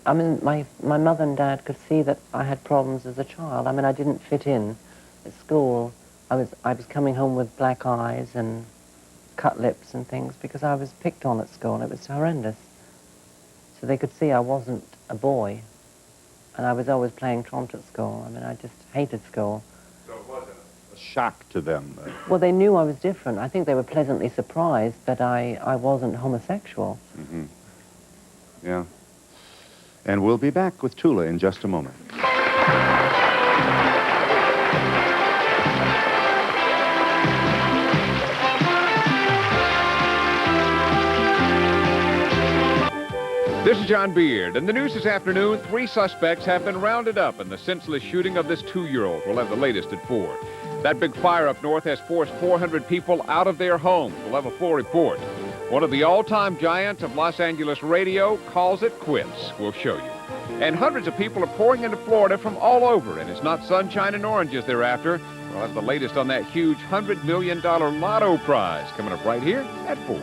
I mean, my mother and dad could see that I had problems as a child. I mean, I didn't fit in at school. I was coming home with black eyes and cut lips and things because I was picked on at school, and it was horrendous. So they could see I wasn't a boy, and I was always playing truant at school. I mean, I just hated school. So it wasn't a shock to them? Well, they knew I was different. I think they were pleasantly surprised that I wasn't homosexual. Mm-hmm. Yeah. And we'll be back with Tula in just a moment. This is John Beard. In the news this afternoon, 3 suspects have been rounded up in the senseless shooting of this 2-year-old. We'll have the latest at 4. That big fire up north has forced 400 people out of their homes. We'll have a full report. One of the all-time giants of Los Angeles radio calls it quits. We'll show you. And hundreds of people are pouring into Florida from all over, and it's not sunshine and oranges they're after. We'll have the latest on that huge $100 million lotto prize coming up right here at 4.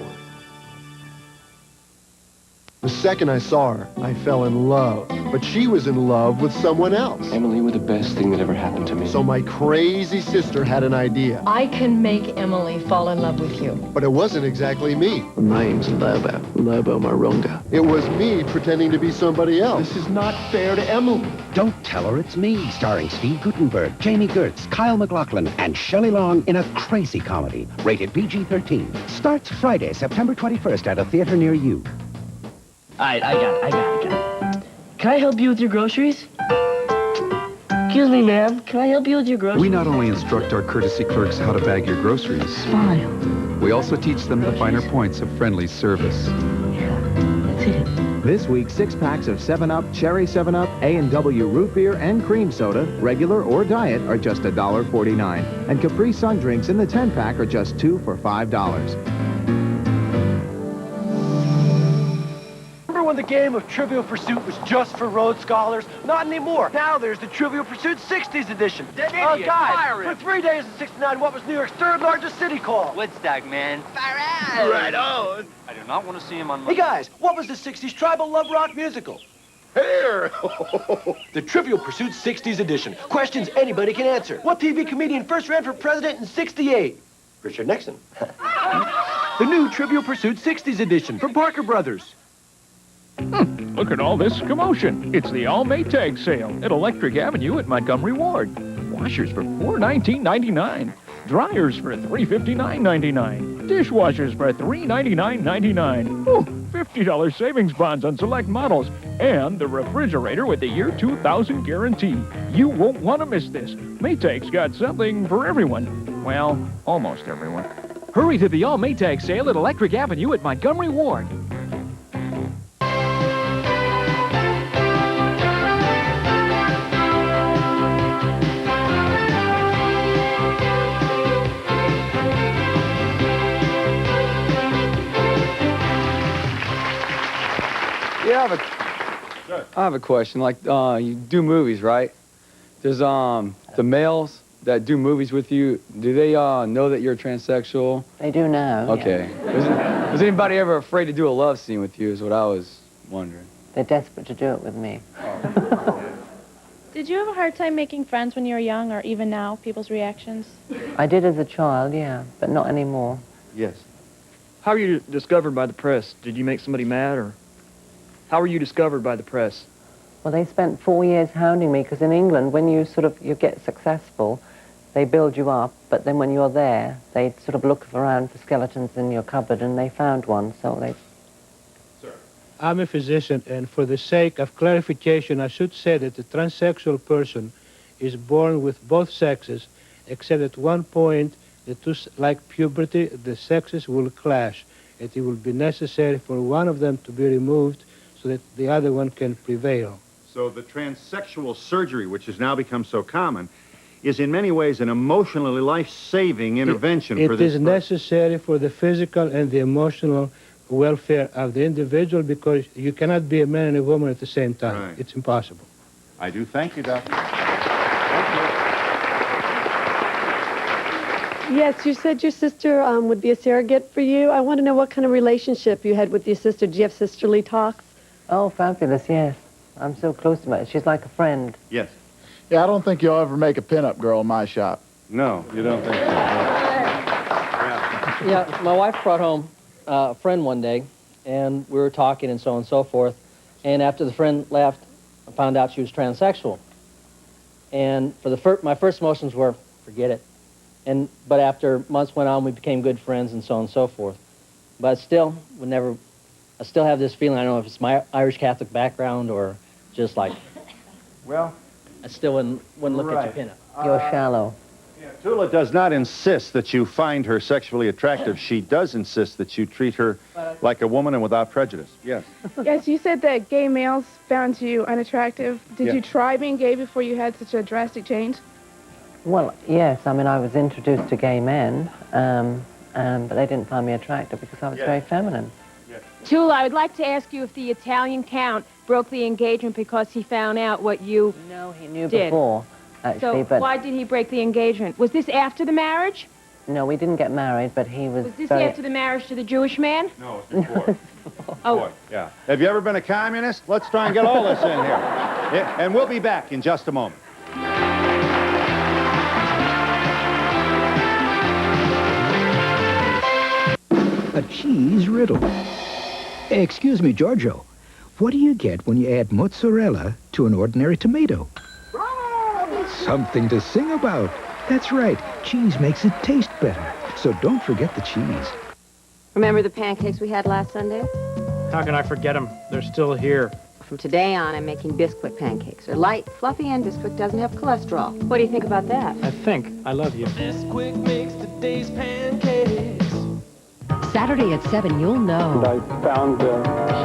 The second I saw her, I fell in love. But she was in love with someone else. Emily, you were the best thing that ever happened to me. So my crazy sister had an idea. I can make Emily fall in love with you. But it wasn't exactly me. My name's Lobo Moronga. It was me pretending to be somebody else. This is not fair to Emily. Don't Tell Her It's Me, starring Steve Guttenberg, Jamie Gertz, Kyle MacLachlan, and Shelley Long in a crazy comedy. Rated PG-13. Starts Friday, September 21st at a theater near you. All right, I got it. Can I help you with your groceries? Excuse me, ma'am. Can I help you with your groceries? We not only instruct our courtesy clerks how to bag your groceries, Smile. we also teach them the finer points of friendly service. That's it. This week, 6 packs of 7-Up, Cherry 7-Up, A&W root beer, and cream soda, regular or diet, are just $1.49. And Capri Sun drinks in the 10-pack are just 2 for $5. When the game of Trivial Pursuit was just for Rhodes Scholars? Not anymore. Now there's the Trivial Pursuit 60s edition. Guys, for 3 days in '69, what was New York's 3rd largest city called? Woodstock, man. Fire out! Right on. I do not want to see him on my... Hey, guys, what was the 60s tribal love rock musical? Here! The Trivial Pursuit 60s edition. Questions anybody can answer. What TV comedian first ran for president in '68? Richard Nixon. The new Trivial Pursuit 60s edition from Parker Brothers. Look at all this commotion. It's the All Maytag sale at Electric Avenue at Montgomery Ward. Washers for $419.99. Dryers for $359.99. Dishwashers for $399.99. Ooh, $50 savings bonds on select models. And the refrigerator with the year 2000 guarantee. You won't want to miss this. Maytag's got something for everyone. Well, almost everyone. Hurry to the All Maytag sale at Electric Avenue at Montgomery Ward. Yeah, I have a question. Like, you do movies, right? Does the males that do movies with you, do they know that you're transsexual? They do now. Okay. Yeah. Was anybody ever afraid to do a love scene with you? Is what I was wondering. They're desperate to do it with me. Did you have a hard time making friends when you were young, or even now, people's reactions? I did as a child, yeah, but not anymore. Yes. How were you discovered by the press? Did you make somebody mad, or? How were you discovered by the press? Well, they spent 4 years hounding me because in England, when you you get successful, they build you up, but then when you're there, they sort of look around for skeletons in your cupboard, and they found one, so they... I'm a physician, and for the sake of clarification, I should say that the transsexual person is born with both sexes, except at one point, like puberty, the sexes will clash, and it will be necessary for one of them to be removed so that the other one can prevail. So the transsexual surgery, which has now become so common, is in many ways an emotionally life-saving intervention for this It is necessary for the physical and the emotional welfare of the individual, because you cannot be a man and a woman at the same time. Right. It's impossible. I do thank you, Doctor. Yes, you said your sister would be a surrogate for you. I want to know what kind of relationship you had with your sister. Do you have sisterly talks? Oh, fabulous, yes. I'm so close to her. She's like a friend. Yes. Yeah, I don't think you'll ever make a pinup girl in my shop. No, you don't think so. Yeah, my wife brought home a friend one day, and we were talking and so on and so forth. And after the friend left, I found out she was transsexual. And for my first emotions were, forget it. But after months went on, we became good friends and so on and so forth. But still, I still have this feeling. I don't know if it's my Irish Catholic background or just like, well, I still wouldn't look at your pinup. You're shallow. Tula does not insist that you find her sexually attractive. She does insist that you treat her like a woman and without prejudice. Yes. Yes, you said that gay males found you unattractive. Did Yeah. you try being gay before you had such a drastic change? Well, yes. I mean, I was introduced to gay men, but they didn't find me attractive because I was very feminine. Tula, I would like to ask you if the Italian count broke the engagement because he found out what you knew did. Before, actually, So but... why did he break the engagement? Was this after the marriage? No, we didn't get married, but he was Was this very... after the marriage to the Jewish man? No, it's before. Oh. Yeah. Have you ever been a communist? Let's try and get all this in here. Yeah, and we'll be back in just a moment. A cheese riddle. Excuse me, Giorgio. What do you get when you add mozzarella to an ordinary tomato? Something to sing about. That's right. Cheese makes it taste better. So don't forget the cheese. Remember the pancakes we had last Sunday? How can I forget them? They're still here. From today on, I'm making Bisquick pancakes. They're light, fluffy, and Bisquick doesn't have cholesterol. What do you think about that? I think. I love you. Bisquick makes today's pancakes. Saturday at 7, you'll know. I found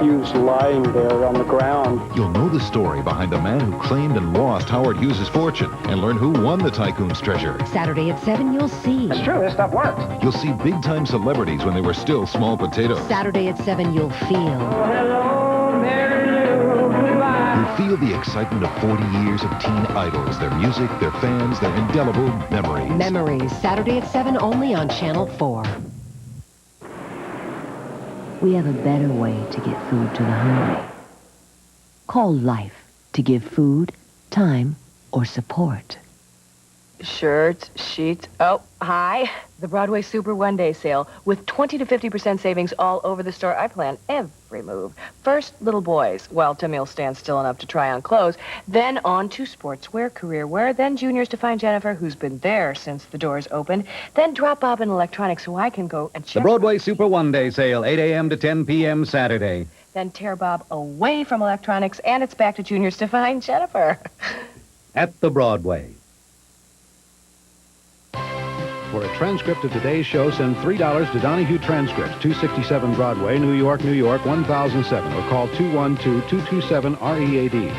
Hughes lying there on the ground. You'll know the story behind the man who claimed and lost Howard Hughes' fortune and learn who won the tycoon's treasure. Saturday at 7, you'll see. It's true, this stuff works. You'll see big-time celebrities when they were still small potatoes. Saturday at 7, you'll feel. Hello, Mary Lou, goodbye. You'll feel the excitement of 40 years of teen idols, their music, their fans, their indelible memories. Memories. Saturday at 7, only on Channel 4. We have a better way to get food to the hungry. Call Life to give food, time, or support. Shirts, sheets. Oh, hi. The Broadway Super One Day Sale with 20 to 50% savings all over the store. I plan every move. First, little boys. Well, Timmy will stand still enough to try on clothes. Then on to sportswear, career wear. Then juniors to find Jennifer, who's been there since the doors opened. Then drop Bob in electronics so I can go and check. The Broadway Super One Day Sale, 8 a.m. to 10 p.m. Saturday. Then tear Bob away from electronics, and it's back to juniors to find Jennifer. At the Broadway. For a transcript of today's show, send $3 to Donahue Transcripts, 267 Broadway, New York, New York, 1007, or call 212-227-READ.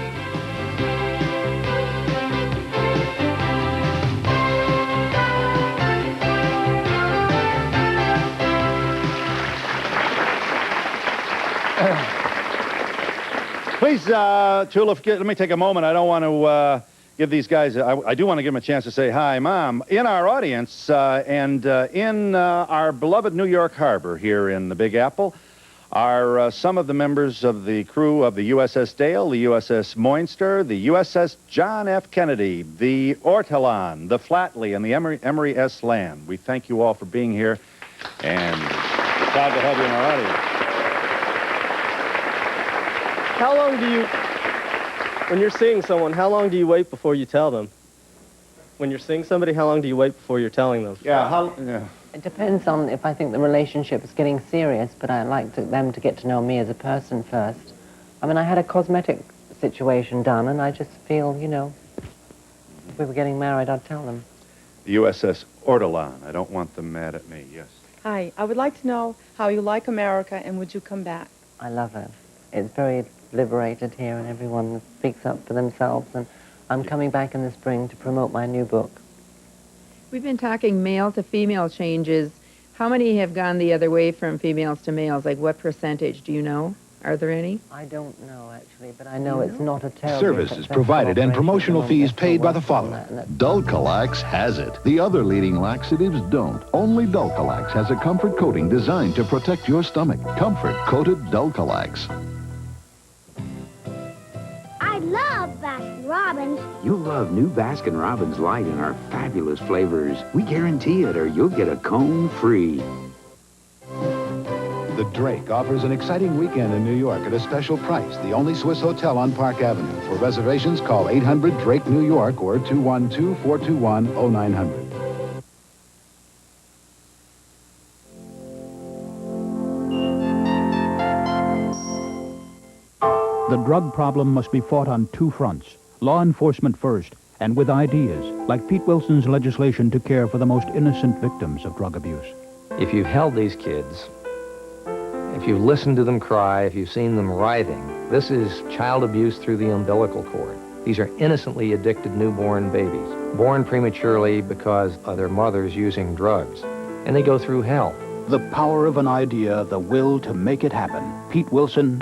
Please, Tula, let me take a moment. I don't want to give these guys, I do want to give them a chance to say hi, Mom. In our audience and in our beloved New York Harbor here in the Big Apple are some of the members of the crew of the USS Dale, the USS Moinster, the USS John F. Kennedy, the Ortolan, the Flatley, and the Emery S. Land. We thank you all for being here, and proud to have you in our audience. How long do you, when you're seeing someone, how long do you wait before you tell them? When you're seeing somebody, how long do you wait before you're telling them? Yeah, It depends on if I think the relationship is getting serious, but I like them to get to know me as a person first. I mean, I had a cosmetic situation done, and I just feel, you know, if we were getting married, I'd tell them. The USS Ortolan. I don't want them mad at me. Yes. Hi, I would like to know how you like America and would you come back? I love it. It's very liberated here, and everyone speaks up for themselves, and I'm coming back in the spring to promote my new book. We've been talking male to female changes. How many have gone the other way from females to males? Like what percentage? Do you know? Are there any? I don't know, actually, but I know it's not a terrible... Services provided and promotional fees paid by the following. Dulcolax has it. The other leading laxatives don't. Only Dulcolax has a comfort coating designed to protect your stomach. Comfort coated Dulcolax. I love Baskin Robbins. You'll love new Baskin Robbins Light and our fabulous flavors. We guarantee it, or you'll get a cone free. The Drake offers an exciting weekend in New York at a special price. The only Swiss hotel on Park Avenue. For reservations, call 800-DRAKE-NEW YORK or 212-421-0900. The drug problem must be fought on two fronts. Law enforcement first, and with ideas, like Pete Wilson's legislation to care for the most innocent victims of drug abuse. If you've held these kids, if you've listened to them cry, if you've seen them writhing, this is child abuse through the umbilical cord. These are innocently addicted newborn babies, born prematurely because of their mothers using drugs, and they go through hell. The power of an idea, the will to make it happen. Pete Wilson,